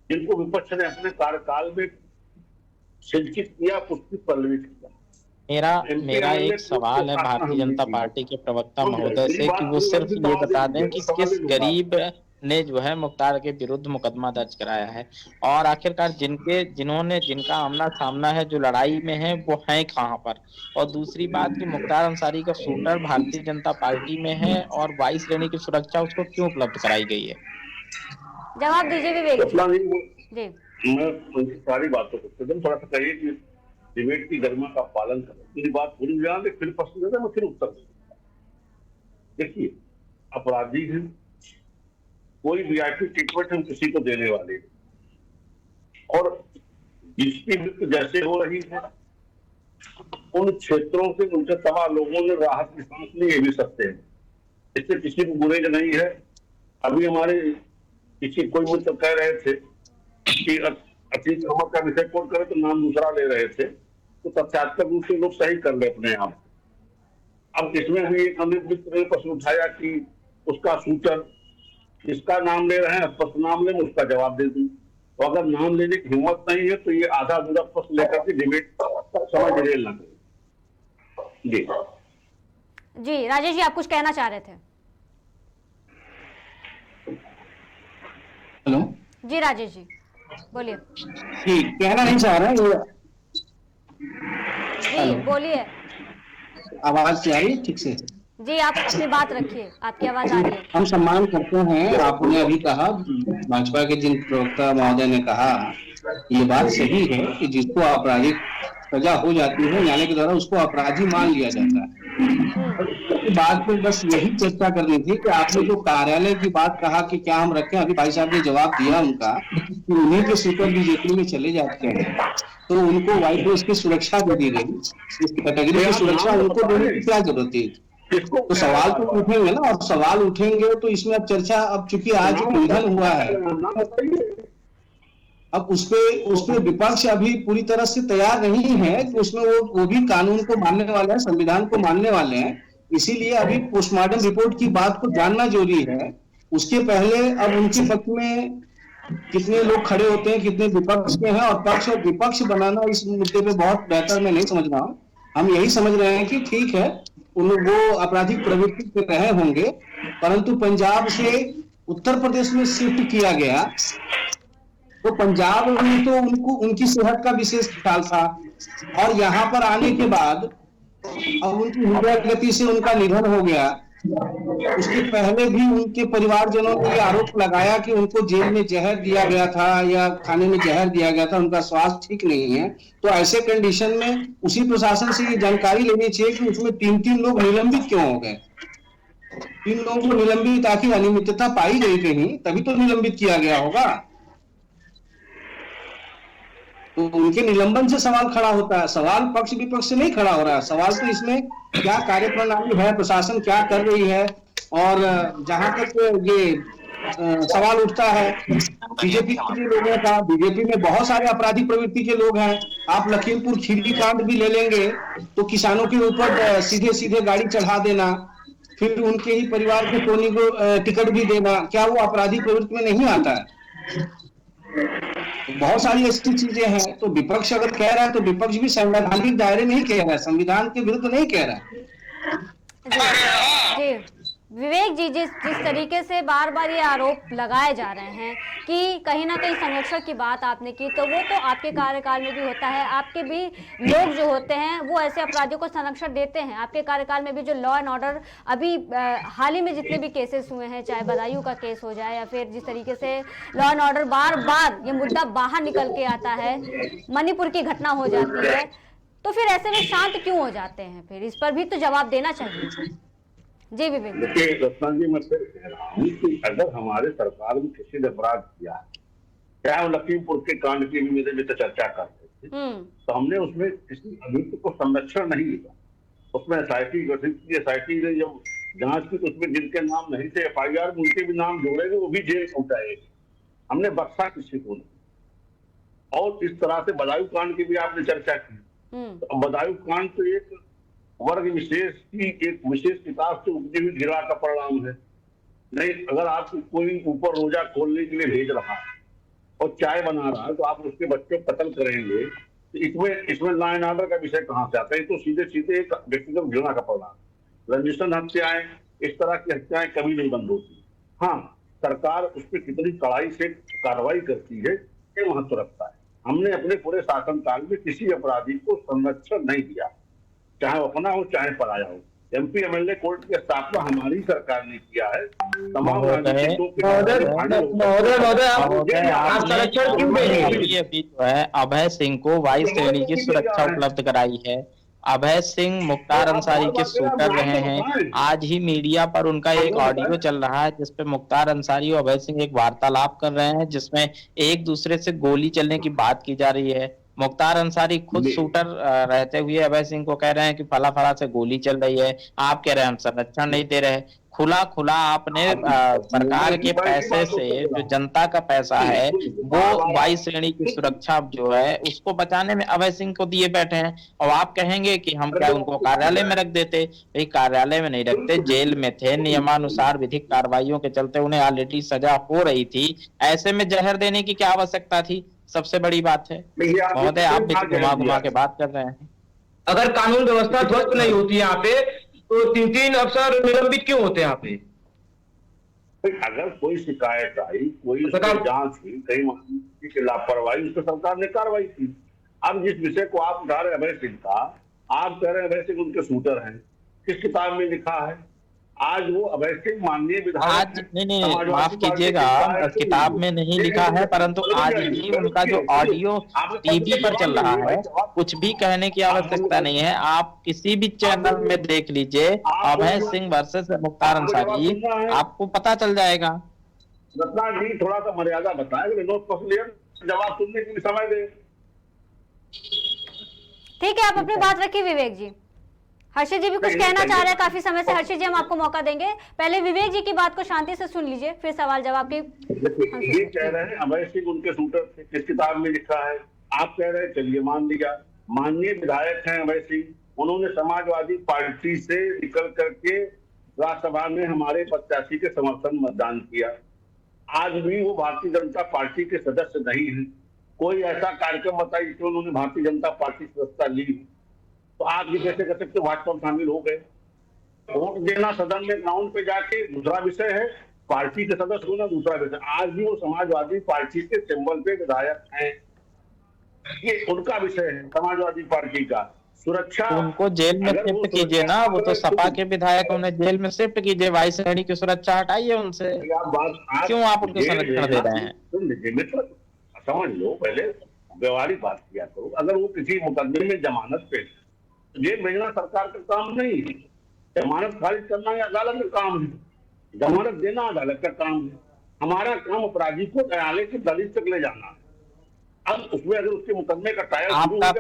जिनको विपक्ष ने अपने कार्यकाल में सिंचित किया, पुष्पित पल्लवित किया। मेरा एक सवाल है भारतीय जनता पार्टी के प्रवक्ता महोदय से कि वो सिर्फ ये बता दें कि किस गरीब ने जो है मुख्तार के विरुद्ध मुकदमा दर्ज कराया है, और आखिरकार जिनका आमना सामना है, जो लड़ाई में है, वो हैं कहाँ पर। और दूसरी बात कि मुख्तार अंसारी का शूटर भारतीय जनता पार्टी में है और 22 श्रेणी की सुरक्षा उसको क्यों उपलब्ध कराई गई है? जवाब दीजिए विवेक जी। मैं उनकी सारी बातों को थोड़ा सा कहिए कि डिबेट की गरिमा का पालन करें। मेरी बात पूरी ध्यान दे, फिर प्रश्न देता मैं फिर उत्तर दूंगा। देखिए, अपराधी है, कोई वीआईपी ट्रीटमेंट हम किसी को देने वाले हैं, और जिसकी मृत्यु जैसे हो रही है उन क्षेत्रों से उनसे तबाह लोगों ने राहत की सांस ली, ये भी सत्य है, इससे किसी को गुरेज नहीं है। अभी हमारे कोई मुझसे कह रहे थे कि अतीत अमर का विषय कोट करे तो नाम दूसरा ले रहे थे, तो तथ्यात्मक रूप से लोग सही कर ले अपने आप। अब इसमें भी एक हमने प्रश्न उठाया कि उसका सूचन किसका नाम ले रहे हैं, स्पष्ट नाम ले, उसका जवाब दे दूं। तो अगर नाम लेने की हिम्मत नहीं है तो ये आधा अधूरा प्रश्न लेकर के डिबेट समझ रेल ना करें। जी राजेश जी, आप कुछ कहना चाह रहे थे? हेलो जी राजेश जी बोलिए। कहना नहीं चाह रहा है जी, बोलिए। आवाज आ रही है ठीक से? जी आप अपनी बात रखिए, आपकी आवाज आ रही है। हम सम्मान करते हैं, आपने अभी कहा, भाजपा के जिन प्रवक्ता महोदय ने कहा, ये बात सही है कि जिसको आपराधिक सजा हो जाती है न्यायालय के द्वारा, उसको अपराधी मान लिया जाता है। बात पे बस यही चर्चा करनी थी कि आपने जो कार्यालय की बात कहा कि क्या हम रखें, अभी भाई साहब ने जवाब दिया उनका कि उन्हीं के सुपर बीजेपी में चले जाते हैं तो उनको व्हाइट हाउस की सुरक्षा दे दी गई, इस कैटेगरी की सुरक्षा उनको देने की क्या जरूरत थी? तो सवाल तो उठेंगे ना, और सवाल उठेंगे तो इसमें अब चर्चा, अब चूंकि आज निधन हुआ है, अब उसपे विपक्ष अभी पूरी तरह से तैयार नहीं है कि उसमें वो भी कानून को मानने वाले हैं, संविधान को मानने वाले हैं। इसीलिए अभी पोस्टमार्टम रिपोर्ट की बात को जानना जरूरी है। उसके पहले अब उनके पक्ष में कितने लोग खड़े होते हैं, कितने विपक्ष में हैं, और पक्ष और विपक्ष बनाना इस मुद्दे पे बहुत बेहतर मैं नहीं समझ रहा हूँ। हम यही समझ रहे हैं कि ठीक है वो आपराधिक प्रवृत्ति पे रहे होंगे, परंतु पंजाब से उत्तर प्रदेश में शिफ्ट किया गया तो पंजाब में तो उनकी सेहत का विशेष ख्याल था, और यहाँ पर आने के बाद अब उनकी हृदय गति से उनका निधन हो गया। उसके पहले भी उनके परिवारजनों ने आरोप लगाया कि उनको जेल में जहर दिया गया था या खाने में जहर दिया गया था, उनका स्वास्थ्य ठीक नहीं है। तो ऐसे कंडीशन में उसी प्रशासन से ये जानकारी लेनी चाहिए कि उसमें 3 लोग निलंबित क्यों हो गए। 3 लोगों को निलंबित, ताकि अनियमितता पाई गई कहीं, तभी तो निलंबित किया गया होगा। तो उनके निलंबन से सवाल खड़ा होता है, सवाल पक्ष विपक्ष से नहीं खड़ा हो रहा है। सवाल तो इसमें क्या कार्यप्रणाली है, प्रशासन क्या कर रही है, और जहां तक ये सवाल उठता है बीजेपी के लोगों का, बीजेपी में बहुत सारे आपराधिक प्रवृत्ति के लोग हैं। आप लखीमपुर खीरी कांड भी ले लेंगे तो किसानों के ऊपर सीधे सीधे गाड़ी चढ़ा देना, फिर उनके ही परिवार के टोनी को टिकट भी देना, क्या वो आपराधिक प्रवृत्ति में नहीं आता है? बहुत सारी ऐसी चीजें हैं। तो विपक्ष अगर कह रहा है तो विपक्ष भी संवैधानिक दायरे में ही कह रहा है, संविधान के विरुद्ध नहीं कह रहा है। जी विवेक जी, जिस तरीके से बार बार ये आरोप लगाए जा रहे हैं कि कहीं ना कहीं संरक्षण की बात आपने की, तो वो तो आपके कार्यकाल में भी होता है, आपके भी लोग जो होते हैं वो ऐसे अपराधियों को संरक्षण देते हैं। आपके कार्यकाल में भी जो लॉ एंड ऑर्डर अभी हाल ही में जितने भी केसेस हुए हैं, चाहे बदायूं का केस हो जाए या फिर जिस तरीके से लॉ एंड ऑर्डर बार बार ये मुद्दा बाहर निकल के आता है, मणिपुर की घटना हो जाती है, तो फिर ऐसे में शांत क्यों हो जाते हैं? फिर इस पर भी तो जवाब देना चाहिए। जी विवेक। देखिए रत्नान जी, मैं फिर कह रहा हूँ कि अगर हमारे सरकार में किसी ने अपराध किया, चाहे लखीमपुर के कांड की भी मेरे में तो चर्चा करते थे, तो हमने उसमें किसी अभियुक्त को संरक्षण नहीं दिया। उसमें एसआईटी गठित की, एसआईटी ने जब जांच की तो उसमें जिनके नाम नहीं थे एफआईआर में उनके भी नाम जोड़ेंगे, वो भी जेल पहुंचाएंगे। हमने बख्शा किसी को नहीं। और इस तरह से बदायूं कांड की भी आपने चर्चा की, तो बदायूं कांड तो एक वर्ग विशेष की एक विशेष किताब से उपजी हुई घिरा का परिणाम है। नहीं, अगर आपको कोई ऊपर रोजा खोलने के लिए भेज रहा है और चाय बना रहा है तो आप उसके बच्चों को कत्ल करेंगे, तो इसमें लॉ एंड ऑर्डर का विषय कहां से आता है? तो सीधे सीधे एक व्यक्तिगत घृणा का परिणाम। रंजिशन हत्याएं, इस तरह की हत्याएं कभी नहीं बंद होती। हाँ, सरकार उस पर कितनी कड़ाई से कार्रवाई करती है ये महत्व रखता है। हमने अपने पूरे शासनकाल में किसी अपराधी को संरक्षण नहीं दिया, चाहे अपना हो चाहे पराया हो। एमपी एमएलए कोर्ट की स्थापना हमारी सरकार ने किया है। तमाम अभी जो है अभय सिंह को वायु श्रेणी की सुरक्षा उपलब्ध कराई है। अभय सिंह मुख्तार अंसारी के शूटर रहे हैं। आज ही मीडिया पर उनका एक ऑडियो चल रहा है जिसपे मुख्तार अंसारी और अभय सिंह एक वार्तालाप कर रहे हैं जिसमें एक दूसरे से गोली चलने की बात की जा रही है। मुख्तार अंसारी खुद शूटर रहते हुए अभय सिंह को कह रहे हैं कि फला फला से गोली चल रही है, आप कह रहे हैं हम संरक्षण नहीं दे रहे। खुला खुला आपने सरकार के पैसे से, जो जनता का पैसा है, वो वायु श्रेणी की सुरक्षा जो है उसको बचाने में अभय सिंह को दिए बैठे हैं। और आप कहेंगे कि हम क्या उनको कार्यालय में रख देते? भाई कार्यालय में नहीं रखते, जेल में थे। नियमानुसार विधिक कार्रवाइयों के चलते उन्हें ऑलरेडी सजा हो रही थी। ऐसे में जहर देने की क्या आवश्यकता थी? सबसे बड़ी बात है महोदय, आप भी घुमा घुमा के बात कर रहे हैं। अगर कानून व्यवस्था ध्वस्त नहीं होती यहाँ पे तो 3-3 अफसर निलंबित क्यों होते हैं यहाँ पे? अगर कोई शिकायत आई, कोई जांच हुई, कहीं मामले की लापरवाही, उस पर सरकार ने कार्रवाई की। अब जिस विषय को आप उठा रहे अभय सिंह का, आप कह रहे हैं अभय सिंह उनके शूटर हैं, किस किताब में लिखा है? आज वो अभय सिंह माननीय विधायक, आज नहीं माफ कीजिएगा, किताब में नहीं लिखा है, परंतु आज भी उनका जो ऑडियो टीवी पर चल रहा है, कुछ भी कहने की आवश्यकता नहीं है। आप किसी भी चैनल में देख लीजिए, अभय सिंह वर्सेस मुख्तार अंसारी, आपको पता चल जाएगा। रत्ना जी थोड़ा सा मर्यादा बताएं, विनोद कौशलियर जवाब सुनने के लिए समय दें। ठीक है, आप अपनी बात रखिए विवेक जी। हर्षित जी भी कुछ कहना चाह रहे हैं काफी समय से। हर्षित जी हम आपको मौका देंगे, पहले विवेक जी की बात को शांति से सुन लीजिए, फिर सवाल जवाब की। ये कह रहे हैं अभय सिंह उनके शूटर थे, किस किताब में लिखा है? आप कह रहे हैं चलिए मान लिया। माननीय विधायक हैं अभय सिंह, उन्होंने समाजवादी पार्टी से निकल करके राज्यसभा में हमारे प्रत्याशी के समर्थन मतदान किया। आज भी वो भारतीय जनता पार्टी के सदस्य नहीं है। कोई ऐसा कार्यक्रम बताइए कि उन्होंने भारतीय जनता पार्टी सदस्यता ली, तो आप ये कैसे कर सकते भाजपा में शामिल हो गए? वोट देना सदन में ग्राउंड पे जाके दूसरा विषय है, पार्टी के सदस्य होना दूसरा विषय। आज भी वो समाजवादी पार्टी के सिंबल पे विधायक हैं, ये उनका विषय है। समाजवादी पार्टी का सुरक्षा, उनको जेल में शिफ्ट कीजिए ना, वो तो सपा के विधायक, उन्हें जेल में शिफ्ट कीजिए। वायु श्रेणी की सुरक्षा हटाइए उनसे, क्यों आप उनको संरक्षण दे रहे हैं? समझ लो, पहले व्यवहारिक बात किया करो। अगर वो किसी मुकदमे में जमानत पे, जेल भेजना सरकार का काम नहीं है, जमानत खारिज करना या अदालत का काम है, जमानत देना अदालत का काम है। हमारा काम अपराधी को न्यायालय के दलित तक ले जाना है। अब उसमें अगर उसके मुकदमे का टायर, आपका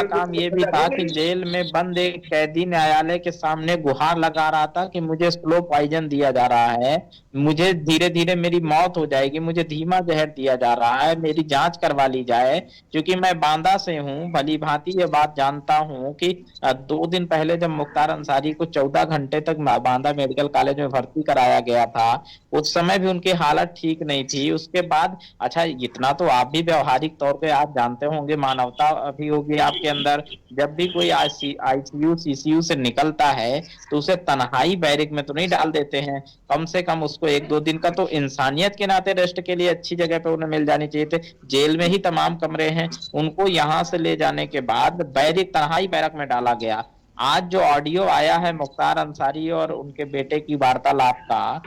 काम ये भी था कि जेल में बंद एक कैदी न्यायालय के सामने गुहार लगा रहा था कि मुझे स्लो पॉइजन दिया जा रहा है, मुझे धीरे धीरे मेरी मौत हो जाएगी, मुझे धीमा जहर दिया जा रहा है, मेरी जांच करवा ली जाए। क्योंकि मैं बांदा से हूँ, भली भांति ये बात जानता हूँ कि 2 दिन पहले जब मुख्तार अंसारी को 14 घंटे तक बांदा मेडिकल कॉलेज में भर्ती कराया गया था, उस समय भी उनकी हालत ठीक नहीं थी। उसके बाद अच्छा, इतना तो आप भी व्यवहारिक तौर पे आप जानते होंगे, मानवता भी होगी आपके अंदर। जब भी कोई आईसीयू सीसीयू से निकलता है तो उसे तन्हाई बैरिक में तो नहीं डाल देते हैं, कम से कम उसको 1-2 दिन का तो इंसानियत के नाते रेस्ट के लिए अच्छी जगह पे उन्हें मिल जानी चाहिए थे। जेल में ही तमाम कमरे हैं, उनको यहाँ से ले जाने के बाद बैरिक, तन्हाई बैरक में डाला गया। आज जो ऑडियो आया है मुख्तार अंसारी और उनके बेटे की वार्तालाप का,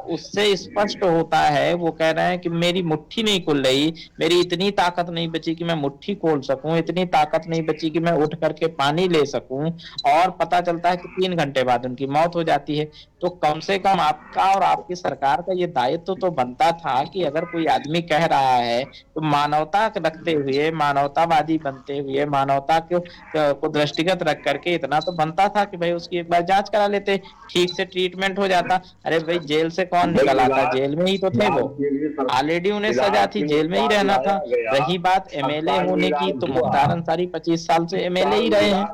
उससे स्पष्ट होता है, वो कह रहे हैं कि मेरी मुट्ठी नहीं खुल रही, मेरी इतनी ताकत नहीं बची कि मैं मुट्ठी खोल सकूं, इतनी ताकत नहीं बची कि मैं उठ करके पानी ले सकूं। और पता चलता है कि 3 घंटे बाद उनकी मौत हो जाती है। तो कम से कम आपका और आपकी सरकार का ये दायित्व तो बनता था कि अगर कोई आदमी कह रहा है तो मानवता रखते हुए, मानवतावादी बनते हुए, मानवता को दृष्टिगत रख करके इतना तो बनता था कि भाई उसकी एक बार जांच करा लेते, ठीक से ट्रीटमेंट हो जाता। अरे भाई जेल जेल से कौन निकल आता, जेल में ही तो थे वो, ऑलरेडी उन्हें सजा थी, जेल में ही रहना था। रही बात एमएलए होने की, तो मुख्तार अंसारी 25 साल से एमएलए ही रहे हैं,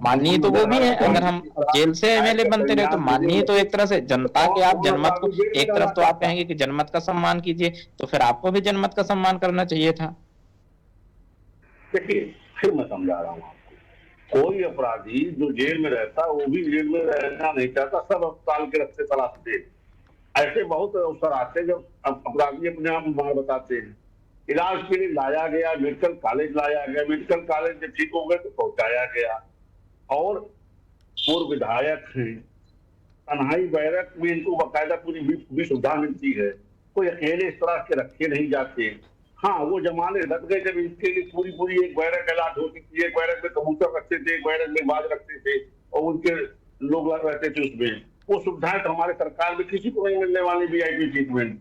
माननीय तो वो भी है। अगर हम जेल से एमएलए बनते रहे तो माननीय तो एक तरह से जनता के आप जनमत को, एक तरफ तो आप कहेंगे कि जनमत का सम्मान कीजिए, तो फिर आपको भी जनमत का सम्मान करना चाहिए था। देखिए फिर मैं समझा रहा हूँ आपको, कोई अपराधी जो जेल में रहता वो भी जेल में रहना नहीं चाहता, सब अस्पताल के रास्ते तलाशते हैं। ऐसे बहुत अवसर आते हैं जब अपराधी अपने आप मार बताते हैं। इलाज के लिए लाया गया, मेडिकल कॉलेज लाया गया, मेडिकल कॉलेज जब ठीक हो गए तो पहुंचाया गया। और पूर्व विधायक हैं, तन्हाई बैरक में इनको बाकायदा पूरी भी सुविधा मिलती है, कोई अकेले इस तरह के रखे नहीं जाते। हाँ, वो जमाने लग गए जब इसके लिए पूरी एक बैरक अलॉट होती थी, एक बैरक में कबूतर रखते थे, एक बैरक में बाज रखते थे और उनके लोग रहते थे उसमें। वो सुविधाएं तो हमारे सरकार में किसी को नहीं मिलने वाली VIP ट्रीटमेंट।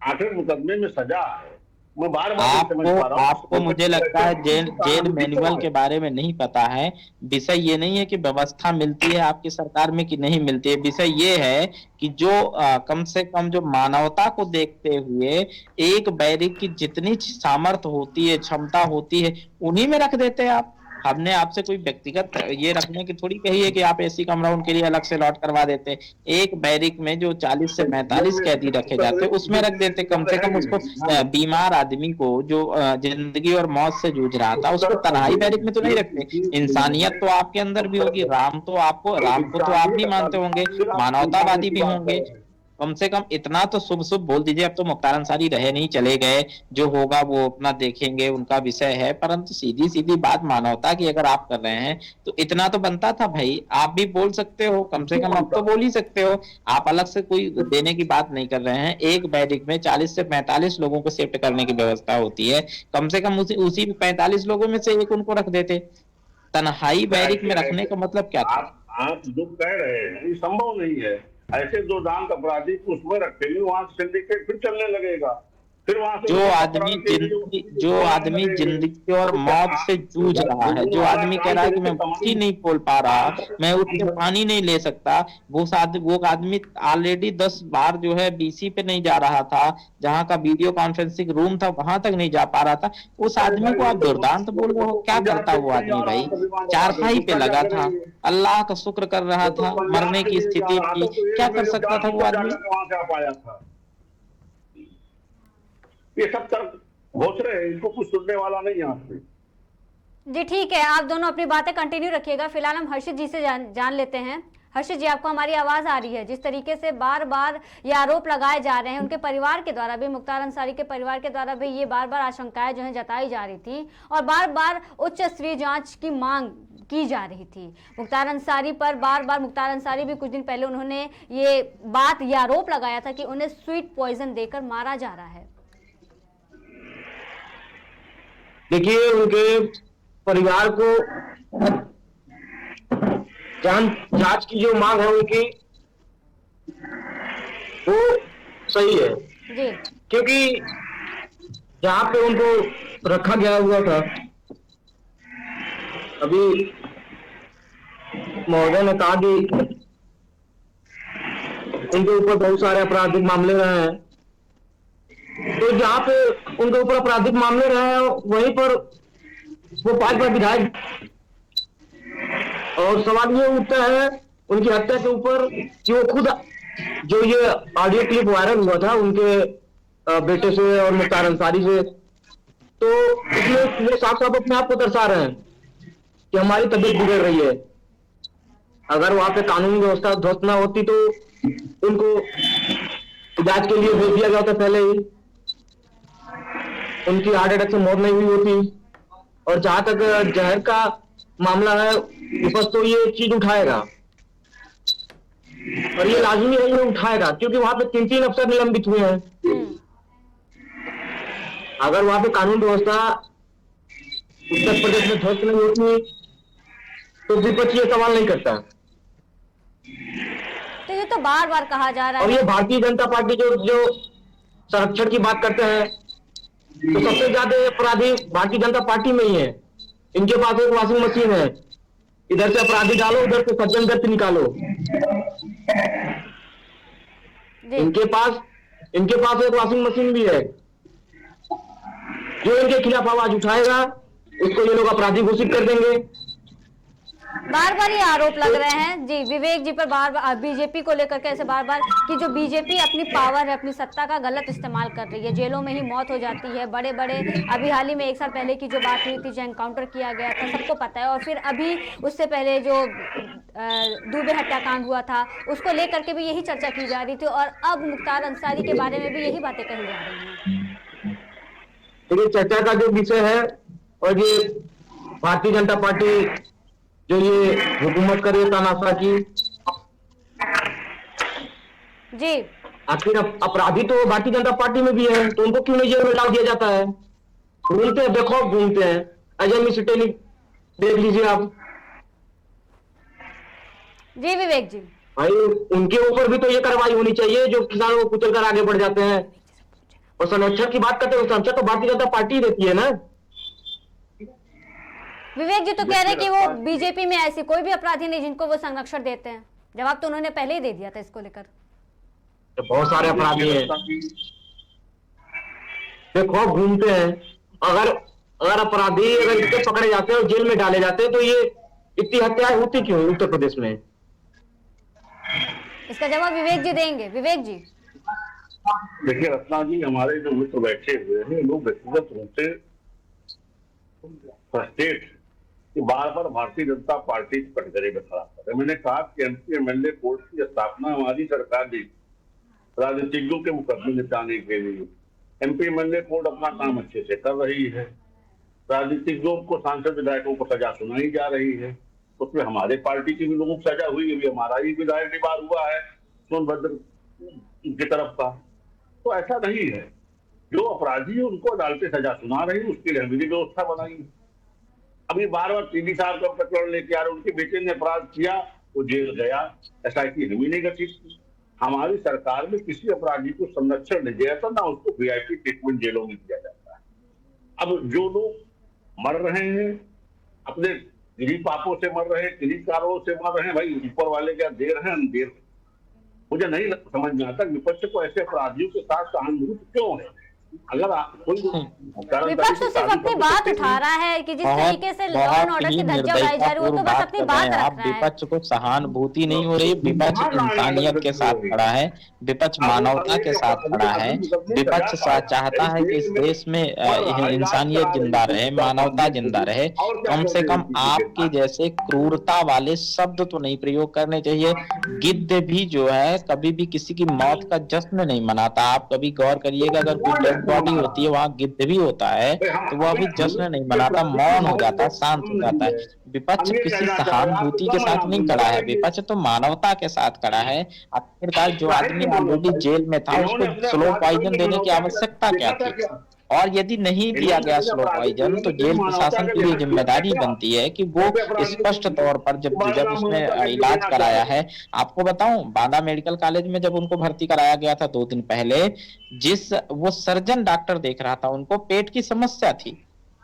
आखिर मुकदमे में सजा है। मैं बार-बार आपको मुझे लगता है जेल मैनुअल के बारे में नहीं पता है। विषय ये नहीं है कि व्यवस्था मिलती है आपकी सरकार में कि नहीं मिलती है, विषय ये है कि जो कम से कम जो मानवता को देखते हुए एक बैरिक की जितनी सामर्थ्य होती है, क्षमता होती है, उन्हीं में रख देते हैं आप। हमने आपसे कोई व्यक्तिगत ये रखने की थोड़ी कही है कि आप एसी कमरा उनके लिए अलग से लॉट करवा देते। एक बैरिक में जो 40 से 45 कैदी रखे जाते उसमें रख देते। कम से कम उसको बीमार आदमी को जो जिंदगी और मौत से जूझ रहा था उसको तन्हाई बैरिक में तो नहीं रखते। इंसानियत तो आपके अंदर भी होगी, राम को तो आप भी मानते होंगे, मानवतावादी भी होंगे। कम से कम इतना तो शुभ शुभ बोल दीजिए। अब तो मुख्तार अंसारी रहे नहीं, चले गए, जो होगा वो अपना देखेंगे, उनका विषय है। परंतु सीधी सीधी बात मानवता की अगर आप कर रहे हैं तो इतना तो बनता था भाई, आप भी बोल सकते हो, कम से कम अब तो बोल ही सकते हो। आप अलग से कोई देने की बात नहीं कर रहे हैं। एक बैरिक में 40 से 45 लोगों को शिफ्ट करने की व्यवस्था होती है, कम से कम उसी 45 लोगों में से एक उनको रख देते। तन्हाई बैरिक में रखने का मतलब क्या था? आप जो कह रहे हैं ये संभव नहीं है। ऐसे दो दांत अपराधी को उसमें रखेंगे, वहां सिंडिकेट फिर चलने लगेगा। फिर वहां से जो आदमी जिंदगी और मौत से जूझ रहा है, जो आदमी कह रहा है कि मैं मुट्ठी नहीं खोल पा रहा, मैं उठ के पानी नहीं ले सकता, वो आदमी ऑलरेडी 10 बार जो है BC पे नहीं जा रहा था, जहां का वीडियो कॉन्फ्रेंसिंग रूम था वहां तक नहीं जा पा रहा था। उस आदमी को आप दुर्दांत बोल रहे हो? क्या करता वो आदमी भाई? चारपाई पे लगा था, अल्लाह का शुक्र कर रहा था, मरने की स्थिति थी, क्या कर सकता था वो आदमी? ये सब तरफ घोष रहे हैं, इनको कुछ सुनने वाला नहीं यहाँ पे। जी ठीक है, आप दोनों अपनी बातें कंटिन्यू रखिएगा। फिलहाल हम हर्षित जी से जान लेते हैं। हर्षित जी, आपको हमारी आवाज आ रही है? जिस तरीके से बार बार ये आरोप लगाए जा रहे हैं, उनके परिवार के द्वारा भी, मुख्तार अंसारी के परिवार के द्वारा भी ये बार बार आशंकाएं जो है जताई जा रही थी और बार बार उच्च स्तरीय जांच की मांग की जा रही थी। मुख्तार अंसारी पर बार बार, मुख्तार अंसारी भी कुछ दिन पहले उन्होंने ये आरोप लगाया था कि उन्हें स्वीट पॉइजन देकर मारा जा रहा है। देखिए, उनके परिवार को जांच की जो मांग है उनकी, वो सही है जी। क्योंकि जहां पे उनको रखा गया हुआ था, अभी महोदय ने कहा कि उनके ऊपर बहुत सारे आपराधिक मामले रहे हैं, तो जहाँ पे उनके ऊपर आपराधिक मामले रहे हैं वहीं पर वो 5 बार विधायक, और सवाल ये उठता है उनकी हत्या के ऊपर कि वो खुद, जो ये ऑडियो क्लिप वायरल हुआ था उनके बेटे से और मुख्तार अंसारी से, तो इसमें वो साफ साफ अपने आप को दर्शा रहे हैं कि हमारी तबीयत बिगड़ रही है। अगर वहां पे कानूनी व्यवस्था ध्वस्त ना होती तो उनको इलाज के लिए भेज दिया गया था पहले ही, उनकी हार्ट अटैक से मौत नहीं हुई होती। और जहां तक जहर का मामला है, विपक्ष तो ये चीज उठाएगा और ये लाजमी है, ये उठाएगा, क्योंकि वहां पे 3 अफसर निलंबित हुए हैं। अगर वहां पे कानून व्यवस्था उत्तर प्रदेश में ध्वस्त नहीं होती तो विपक्ष ये सवाल नहीं करता। तो ये तो बार बार कहा जा रहा है, और ये भारतीय जनता पार्टी जो संरक्षण की बात करते हैं, तो सबसे ज्यादा अपराधी भारतीय जनता पार्टी में ही है। इनके पास एक वॉशिंग मशीन है, इधर से अपराधी डालो, उधर से सज्जन दत्त निकालो। इनके पास एक वॉशिंग मशीन भी है। जो इनके खिलाफ आवाज उठाएगा उसको ये लोग अपराधी घोषित कर देंगे। बार बार ये आरोप लग रहे हैं जी विवेक जी पर, बार बार बीजेपी को लेकर के ऐसे बार बार कि जो बीजेपी अपनी पावर है, अपनी सत्ता का गलत इस्तेमाल कर रही है, जेलों में ही मौत हो जाती है। बड़े बड़े अभी हाल ही में 1 साल पहले की जो बात हुई थी, जो एनकाउंटर किया गया था, सबको पता है। और फिर अभी उससे पहले जो दुबे हत्याकांड हुआ था, उसको लेकर के भी यही चर्चा की जा रही थी। और अब मुख्तार अंसारी के बारे में भी यही बातें कही जा रही हैं। तो ये चर्चा का जो विषय है, और ये भारतीय जनता पार्टी जो ये हुकूमत करे तानाशाह की जी, आखिर अपराधी तो भारतीय जनता पार्टी में भी है, तो उनको क्यों नहीं जेल में डाल दिया जाता है? घूमते हैं, बेखौफ घूमते हैं। अजय मिस्टेली देख लीजिए आप जी विवेक जी। भाई, उनके ऊपर भी तो ये कार्रवाई होनी चाहिए जो किसानों को कुचल कर आगे बढ़ जाते हैं। और संरक्षण की बात करते हैं, संरक्षण तो भारतीय जनता पार्टी देती है ना। विवेक जी तो कह रहे हैं कि वो बीजेपी में ऐसी कोई भी अपराधी नहीं जिनको वो संरक्षण देते हैं। जवाब तो उन्होंने पहले ही दे दिया था इसको लेकर। तो बहुत सारे अपराधी हैं, देखो घूमते हैं। अगर अपराधी अगर इतने पकड़े जाते हैं और जेल में डाले जाते हैं, तो ये इतनी हत्याएं होती क्यों उत्तर प्रदेश में? इसका जवाब विवेक जी देंगे। विवेक जी देखिए रत्ना जी, हमारे जो मित्र बैठे हुए हैं लोग व्यक्तिगत रूप से फ्रस्ट्रेट कि बार बार भारतीय जनता पार्टी की कटघरे में खड़ा कर रहे। मैंने कहा कि एमपी एमएलए कोर्ट की स्थापना हमारी सरकार ने राजनीतिज्ञों के मुकदमे निपटाने के लिए। एमपी एमएलए कोर्ट अपना काम अच्छे से कर रही है, राजनीतिज्ञों को, सांसद विधायकों को सजा सुनाई जा रही है। उसमें हमारे पार्टी की भी लोगों को सजा हुई है, हमारा ही विधायक निवार हुआ है सोनभद्र की तरफ का। तो ऐसा नहीं है, जो अपराधी है उनको अदालतें सजा सुना रही है, उसके लिए हमने व्यवस्था बनाई है। अभी बार बार पीडी साहब का प्रकरण लेके आ रहे, उनके बेटे ने अपराध किया, वो जेल गया, एसआईटी हमें नहीं गठित की। हमारी सरकार में किसी अपराधी को संरक्षण नहीं दिया जाता, ना उसको वीआईपी ट्रीटमेंट जेलों में दिया जाता है। अब जो लोग मर रहे हैं, अपने गृह पापों से मर रहे हैं, गृह कारणों से मर रहे हैं, भाई ऊपर वाले क्या दे रहे हैं, हम दे रहे हैं। मुझे नहीं समझ में आता विपक्ष को ऐसे अपराधियों के साथ सहानुभूति क्यों है। अगर कोई विपक्ष तो सिर्फ अपनी बात उठा रहा है कि जिस तरीके से लॉ एंड ऑर्डर की धज्जियां उड़ाई जा रही है, वो तो बस अपनी बात रख रहा है। विपक्ष को सहानुभूति नहीं हो रही, विपक्ष इंसानियत के साथ खड़ा है, विपक्ष मानवता के साथ खड़ा है। विपक्ष चाहता है कि इस देश में इंसानियत जिंदा रहे, मानवता जिंदा रहे। कम से कम आपके जैसे क्रूरता वाले शब्द तो नहीं प्रयोग करने चाहिए। गिद्ध भी जो है कभी भी किसी की मौत का जश्न नहीं मनाता। आप कभी गौर करिएगा, अगर कोई बॉडी होती है वहां गिद्ध भी होता है, तो वह भी जश्न नहीं मनाता, मौन हो जाता है, शांत हो जाता है। विपक्ष किसी सहानुभूति के साथ नहीं खड़ा है, विपक्ष तो मानवता के साथ खड़ा है। आखिरकार जो आदमी ऑलरेडी जेल में था उसको स्लो पॉइजन देने की आवश्यकता क्या थी? और यदि नहीं दिया गया स्लो पॉइजन, तो जेल प्रशासन की ये जिम्मेदारी बनती है कि वो स्पष्ट तौर पर जब उसने इलाज कराया है। आपको बताऊं, बांदा मेडिकल कॉलेज में जब उनको भर्ती कराया गया था 2 दिन पहले, वो सर्जन डॉक्टर देख रहा था, उनको पेट की समस्या थी।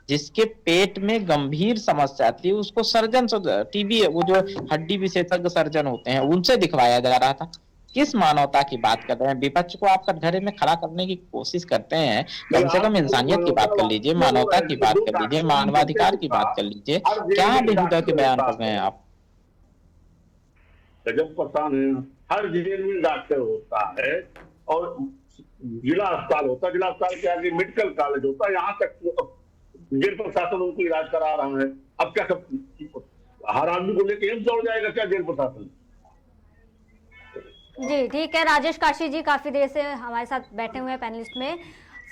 जिसके पेट में गंभीर समस्या थी उसको सर्जन टीबी, वो जो हड्डी विशेषज्ञ सर्जन होते हैं, उनसे दिखवाया जा रहा था। किस मानवता की बात कर रहे हैं? विपक्ष को आप कटघरे में खड़ा करने की कोशिश करते हैं, कम से कम इंसानियत की बात कर लीजिए, मानवता की बात कर लीजिए, मानवाधिकार की बात कर लीजिए। क्या बेहुदा के बयान कर रहे हैं आप? गजब परेशान है। हर जेल में डॉक्टर होता है और जिला अस्पताल होता है, जिला अस्पताल के आगे मेडिकल कॉलेज होता है, यहाँ तक जेल प्रशासन उनको इलाज करा रहा है। अब क्या सब हर आदमी को लेके एम्स दौड़ जाएगा क्या जेल प्रशासन? जी ठीक है, राजेश काशी जी काफी देर से हमारे साथ बैठे हुए हैं पैनलिस्ट में।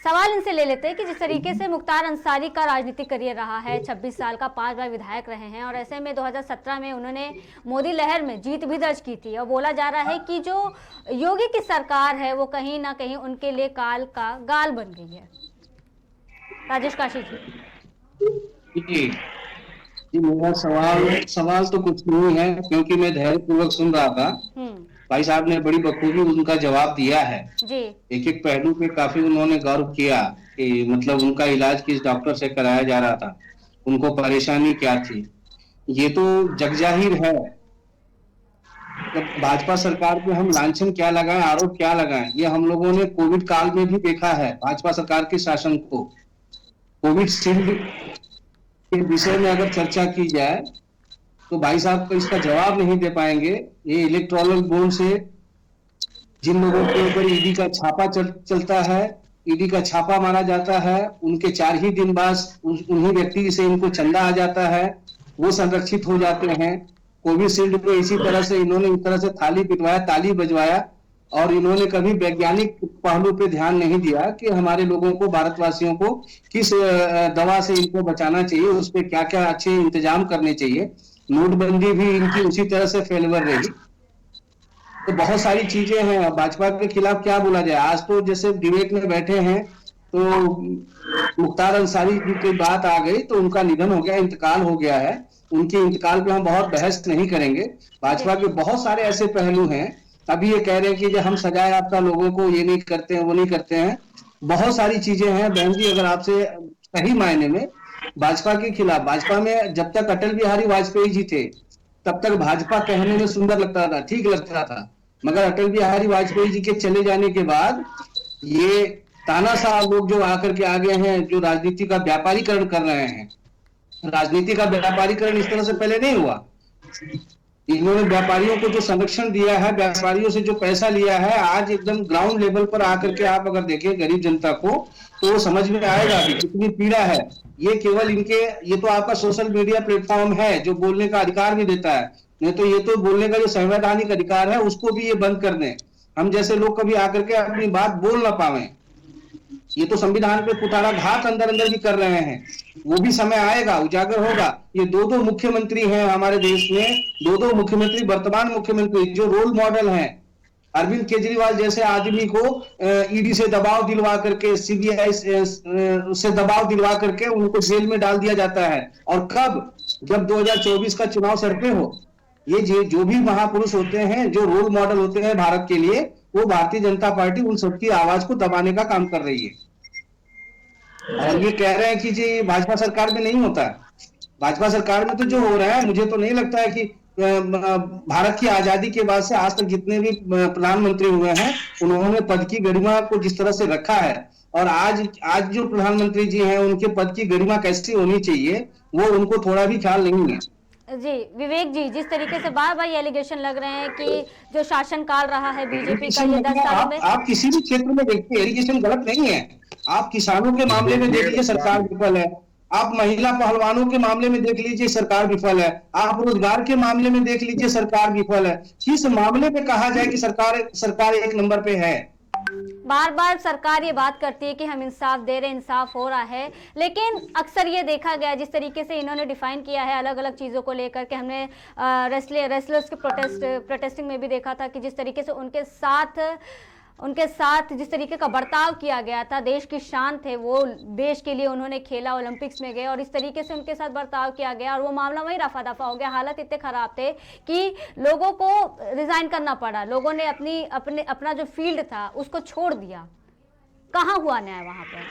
सवाल इनसे ले लेते हैं कि जिस तरीके से मुख्तार अंसारी का राजनीतिक करियर रहा है, 26 साल का, 5 बार विधायक रहे हैं, और ऐसे में 2017 में उन्होंने मोदी लहर में जीत भी दर्ज की थी, और बोला जा रहा है कि जो योगी की सरकार है वो कहीं ना कहीं उनके लिए काल का गाल बन गई है। राजेश काशी जी। जी मेरा सवाल तो कुछ नहीं है, क्योंकि मैं धैर्यपूर्वक सुन रहा था। भाई साहब ने बड़ी बखूबी उनका जवाब दिया है जी। एक पहलू पे काफी उन्होंने गौर किया कि मतलब उनका इलाज किस डॉक्टर से कराया जा रहा था, उनको परेशानी क्या थी। ये तो जगजाहिर है भाजपा सरकार पे हम लांछन क्या लगाएं, आरोप क्या लगाएं, ये हम लोगों ने कोविड काल में भी देखा है। भाजपा सरकार के शासन को कोविड शील्ड के विषय में अगर चर्चा की जाए तो भाई साहब को इसका जवाब नहीं दे पाएंगे। ये इलेक्टोरल बॉन्ड से जिन लोगों के ऊपर ईडी का छापा चलता है, ईडी का छापा मारा जाता है, उनके 4 ही दिन बाद उन्हीं व्यक्ति से इनको चंदा आ जाता है, वो संरक्षित हो जाते हैं। कोविशील्ड पे इसी तरह से इन्होंने इस तरह से थाली पिटवाया, ताली बजवाया, और इन्होंने कभी वैज्ञानिक पहलू पे ध्यान नहीं दिया कि हमारे लोगों को, भारतवासियों को किस दवा से इनको बचाना चाहिए, उस पर क्या क्या अच्छे इंतजाम करने चाहिए। नोटबंदी भी इनकी उसी तरह से फेलवर रही। तो बहुत सारी चीजें हैं। भाजपा के खिलाफ क्या बोला जाए। आज तो जैसे डिबेट में बैठे हैं तो मुख्तार अंसारी जी की बात आ गई तो उनका निधन हो गया, इंतकाल हो गया है। उनके इंतकाल पे हम बहुत बहस नहीं करेंगे। भाजपा के बहुत सारे ऐसे पहलू हैं। अभी ये कह रहे हैं कि जो हम सजाए आपका लोगों को ये नहीं करते हैं, वो नहीं करते हैं। बहुत सारी चीजें हैं बहन जी। अगर आपसे सही मायने में भाजपा के खिलाफ, भाजपा में जब तक अटल बिहारी वाजपेयी जी थे तब तक भाजपा कहने में सुंदर लगता था, ठीक लगता था, मगर अटल बिहारी वाजपेयी जी के चले जाने के बाद ये तानाशाह लोग जो आकर के आ गए हैं, जो राजनीति का व्यापारीकरण कर रहे हैं। राजनीति का व्यापारीकरण इस तरह से पहले नहीं हुआ। इन्होंने व्यापारियों को जो संरक्षण दिया है, व्यापारियों से जो पैसा लिया है, आज एकदम ग्राउंड लेवल पर आकर के आप अगर देखें गरीब जनता को तो वो समझ में आएगा कि कितनी पीड़ा है। ये केवल इनके, ये तो आपका सोशल मीडिया प्लेटफॉर्म है जो बोलने का अधिकार भी देता है, नहीं तो ये तो बोलने का जो संवैधानिक अधिकार है उसको भी ये बंद कर दें। हम जैसे लोग कभी आकर के अपनी बात बोल ना पावे। ये तो संविधान पे कुठाराघात अंदर अंदर भी कर रहे हैं। वो भी समय आएगा, उजागर होगा। ये 2 मुख्यमंत्री हैं हमारे देश में, 2 मुख्यमंत्री, वर्तमान मुख्यमंत्री जो रोल मॉडल हैं। अरविंद केजरीवाल जैसे आदमी को ईडी से दबाव दिलवा करके, सीबीआई से दबाव दिलवा करके उनको जेल में डाल दिया जाता है। और कब? जब 2024 का चुनाव सर पे हो। ये जो भी महापुरुष होते हैं, जो रोल मॉडल होते हैं भारत के लिए, वो भारतीय जनता पार्टी उन सबकी आवाज को दबाने का काम कर रही है। और ये कह रहे हैं कि जी भाजपा सरकार में नहीं होता है। भाजपा सरकार में तो जो हो रहा है, मुझे तो नहीं लगता है कि भारत की आजादी के बाद से आज तक जितने भी प्रधानमंत्री हुए हैं उन्होंने पद की गरिमा को जिस तरह से रखा है, और आज जो प्रधानमंत्री जी हैं उनके पद की गरिमा कैसी होनी चाहिए वो उनको थोड़ा भी ख्याल नहीं है। जी विवेक जी, जिस तरीके से बार बार एलिगेशन लग रहे हैं कि जो शासनकाल रहा है बीजेपी का ये 10 सालों में, आप किसी भी क्षेत्र में देखिए एलिगेशन गलत नहीं है। आप किसानों के मामले में देख लीजिए सरकार विफल है, आप महिला पहलवानों के मामले में देख लीजिए सरकार विफल है, आप रोजगार के मामले में देख लीजिए सरकार विफल है। किस मामले में कहा जाए कि सरकार 1 नंबर पे है? बार बार सरकार ये बात करती है कि हम इंसाफ दे रहे हैं, इंसाफ हो रहा है, लेकिन अक्सर ये देखा गया जिस तरीके से इन्होंने डिफाइन किया है अलग अलग चीज़ों को लेकर के, हमने रेसलर्स के प्रोटेस्टिंग में भी देखा था कि जिस तरीके से उनके साथ जिस तरीके का बर्ताव किया गया था, देश की शान थे वो, देश के लिए उन्होंने खेला, ओलंपिक्स में गए और इस तरीके से उनके साथ बर्ताव किया गया और वो मामला वहीं रफा दफा हो गया। हालत इतने खराब थे कि लोगों को रिजाइन करना पड़ा, लोगों ने अपना जो फील्ड था उसको छोड़ दिया। कहाँ हुआ न्याय वहां पर?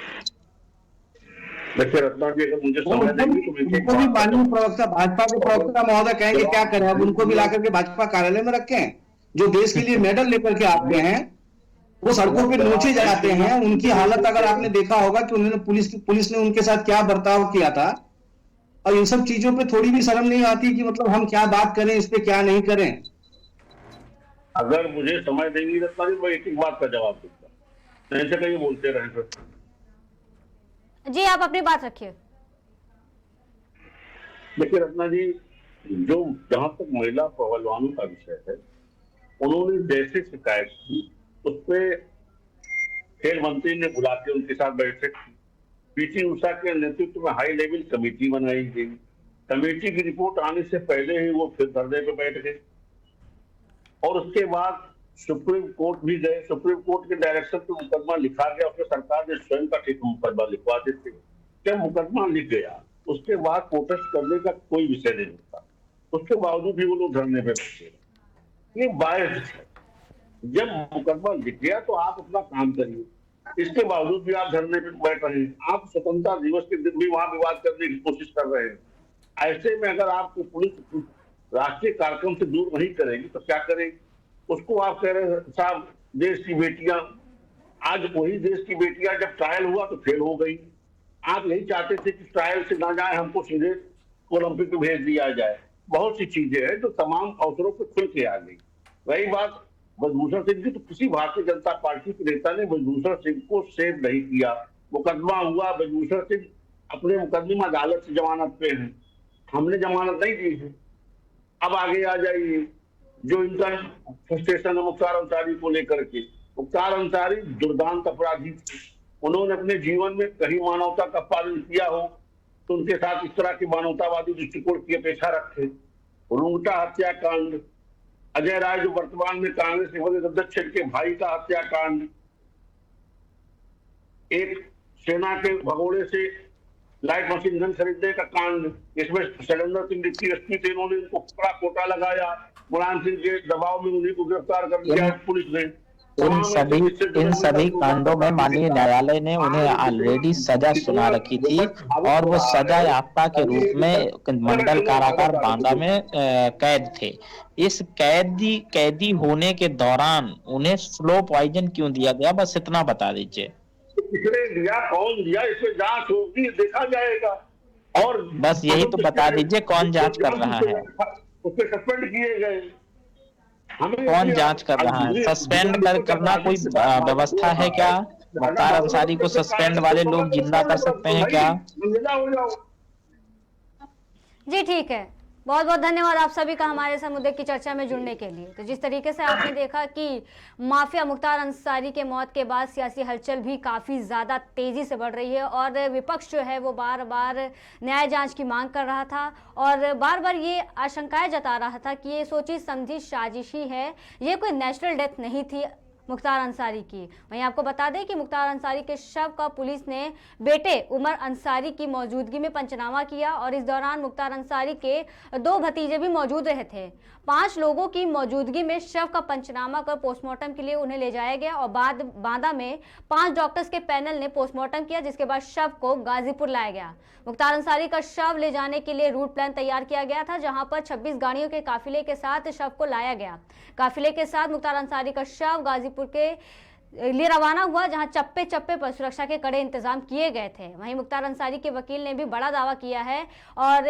देखिए रत्ना जी, अगर मुझे समय देंगे तो उनको भी माननीय प्रवक्ता, भाजपा के प्रवक्ता महोदय कहेंगे क्या करें, अब उनको भी ला करके भाजपा कार्यालय में रखें। जो देश के लिए मेडल लेकर के आते हैं वो सड़कों पे नोचे जाते हैं। उनकी हालत अगर आपने देखा होगा कि उन्होंने पुलिस ने उनके साथ क्या बर्ताव किया था, और इन सब चीजों पे थोड़ी भी शर्म नहीं आती कि मतलब हम क्या बात करें, इस पे क्या नहीं करें। अगर मुझे समय देंगी रत्ना जी, मैं एक बात का जवाब दूंगा, नहीं से कहीं बोलते रहे सर। जी आप अपनी बात रखिए। देखिए रत्ना जी, जो जहां तक महिला पहलवानों का विषय है, उन्होंने जैसे शिकायत की उस पर खेल मंत्री ने बुला के उनके साथ बैठक की। पीटी उषा के नेतृत्व में हाई लेवल कमेटी बनाई गई। कमेटी की रिपोर्ट आने से पहले ही वो फिर धरने पे बैठ गए और उसके बाद सुप्रीम कोर्ट भी गए। सुप्रीम कोर्ट के डायरेक्शन पे मुकदमा लिखा गया, उसमें सरकार ने स्वयं का ठीक मुकदमा लिखवा देते। जब मुकदमा लिख गया उसके बाद प्रोटेस्ट करने का कोई विषय नहीं होता, उसके बावजूद भी वो लोग धरने पे बैठे। ये बायस है। जब मुकदमा लिख गया तो आप अपना काम करिए, इसके बावजूद भी आप धरने पे बैठ रहे हैं। आप स्वतंत्रता दिवस के दिन भी वहां विवाद करने की कोशिश कर रहे हैं। ऐसे में अगर आपको पुलिस राष्ट्रीय कार्यक्रम से दूर नहीं करेगी तो क्या करेगी? उसको आप कह रहे हैं साहब देश की बेटियां, आज वही देश की बेटियां जब ट्रायल हुआ तो फेल हो गई। आप यही चाहते थे कि ट्रायल से ना जाए, हमको सीधे ओलंपिक में भेज दिया जाए। बहुत सी चीजें हैं जो तमाम अवसरों पर खुल के आ गई। रही बात ब्रजभूषण सिंह की, तो किसी भारतीय जनता पार्टी के नेता ने ब्रजभूषण सिंह को सेव नहीं किया। मुकदमा हुआ, ब्रजभूषण सिंह अपने मुकदमे में अदालत से जमानत पे हैं, हमने जमानत नहीं दी है। अब आगे आ जाइए, जो इनका फ्रस्ट्रेशन है मुख्तार अंसारी को लेकर के। मुख्तार अंसारी दुर्दांत अपराधी थे, उन्होंने अपने जीवन में कहीं मानवता का पालन किया हो तो उनके साथ इस तरह की मानवतावादी दृष्टिकोण की अपेक्षा रखे। रुंगटा हत्याकांड, अजय राय जो वर्तमान में कांग्रेस के अध्यक्ष के भाई का हत्याकांड, एक सेना के भगोड़े से लाइट मशीन गन खरीदने का कांड, इसमें शैलेंद्र सिंह डिप्टी एसपी थे, इन्होंने उनको बड़ा कोटा लगाया, मुलायम सिंह के दबाव में उन्हीं को गिरफ्तार कर दिया पुलिस ने। इन सभी कांडों में माननीय न्यायालय ने उन्हें ऑलरेडी सजा सुना रखी थी और वो सजा याफ्ता के रूप में मंडल कारागार बांदा में कैद थे। इस कैदी होने के दौरान उन्हें स्लो पॉइजन क्यों दिया गया, बस इतना बता दीजिए। किसने दिया, कौन दिया, इसमें जांच होगी, देखा जाएगा। और बस यही तो बता दीजिए, कौन जांच कर रहा है, उसके सस्पेंड किए गए, कौन जांच कर रहा है? सस्पेंड करना कोई व्यवस्था है क्या? मुख्तार अंसारी को सस्पेंड वाले लोग जिंदा कर सकते हैं क्या? जी ठीक है, बहुत बहुत धन्यवाद आप सभी का हमारे साथ मुद्दे की चर्चा में जुड़ने के लिए। तो जिस तरीके से आपने देखा कि माफिया मुख्तार अंसारी के मौत के बाद सियासी हलचल भी काफ़ी ज़्यादा तेज़ी से बढ़ रही है और विपक्ष जो है वो बार बार न्याय जांच की मांग कर रहा था और बार बार ये आशंकाएं जता रहा था कि ये सोची समझी साजिशी है, ये कोई नेचुरल डेथ नहीं थी मुख्तार अंसारी की। वहीं आपको बता दें कि मुख्तार अंसारी के शव का पुलिस ने बेटे उमर अंसारी की मौजूदगी में पंचनामा किया और इस दौरान मुख्तार अंसारी के 2 भतीजे भी मौजूद रहे थे। 5 लोगों की मौजूदगी में शव का पंचनामा कर पोस्टमार्टम के लिए उन्हें ले जाया गया और बाद बांदा में 5 डॉक्टर्स के पैनल ने पोस्टमार्टम किया, जिसके बाद शव को गाजीपुर लाया गया। मुख्तार अंसारी का शव ले जाने के लिए रूट प्लान तैयार किया गया था, जहां पर 26 गाड़ियों के काफिले के साथ शव को लाया गया। काफिले के साथ मुख्तार अंसारी का शव गाजीपुर के लिए रवाना हुआ, जहां चप्पे चप्पे पर सुरक्षा के कड़े इंतजाम किए गए थे। वहीं मुख्तार अंसारी के वकील ने भी बड़ा दावा किया है और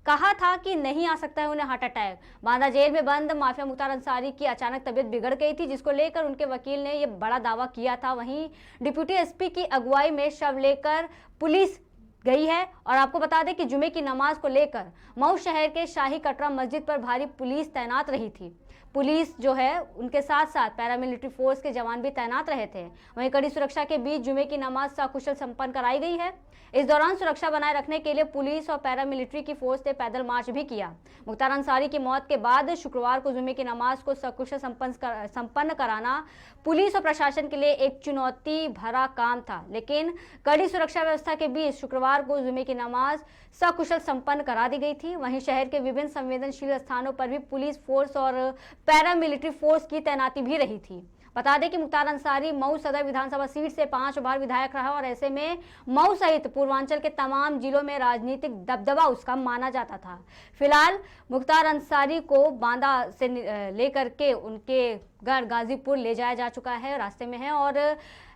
कहा था कि नहीं आ सकता है उन्हें हार्ट अटैक। बांदा जेल में बंद माफिया मुख्तार अंसारी की अचानक तबीयत बिगड़ गई थी, जिसको लेकर उनके वकील ने यह बड़ा दावा किया था। वहीं डिप्टी एसपी की अगुवाई में शव लेकर पुलिस गई है और आपको बता दें कि जुमे की नमाज को लेकर मऊ शहर के शाही कटरा मस्जिद पर भारी पुलिस तैनात रही थी। पुलिस जो है उनके साथ साथ पैरामिलिट्री फोर्स के जवान भी तैनात रहे थे। वहीं कड़ी सुरक्षा के बीच जुमे की नमाज सकुशल संपन्न कराई गई है। इस दौरान सुरक्षा बनाए रखने के लिए पुलिस और पैरामिलिट्री की फोर्स ने पैदल मार्च भी किया। मुख्तार अंसारी की मौत के बाद शुक्रवार को जुमे की नमाज को सकुशल संपन्न कराना पुलिस और प्रशासन के लिए एक चुनौती भरा काम था, लेकिन कड़ी सुरक्षा व्यवस्था के बीच शुक्रवार को जुमे की नमाज सकुशल संपन्न करा दी गई थी। वहीं शहर के विभिन्न संवेदनशील स्थानों पर भी पुलिस फोर्स और पैरामिलिट्री फोर्स की तैनाती भी रही थी। बता दें कि मुख्तार अंसारी मऊ सदर विधानसभा सीट से 5 बार विधायक रहा और ऐसे में मऊ सहित पूर्वांचल के तमाम जिलों में राजनीतिक दबदबा उसका माना जाता था। फिलहाल मुख्तार अंसारी को बांदा से लेकर के उनके घर गाजीपुर ले जाया जा चुका है, रास्ते में है और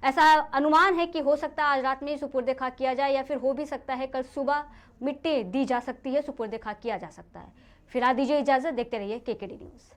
ऐसा अनुमान है कि हो सकता है आज रात में सुपुर्द खाक किया जाए या फिर हो भी सकता है कल सुबह मिट्टी दी जा सकती है, सुपुर्द खाक किया जा सकता है। फिलहाल दीजिए इजाजत, देखते रहिए केकेडी न्यूज।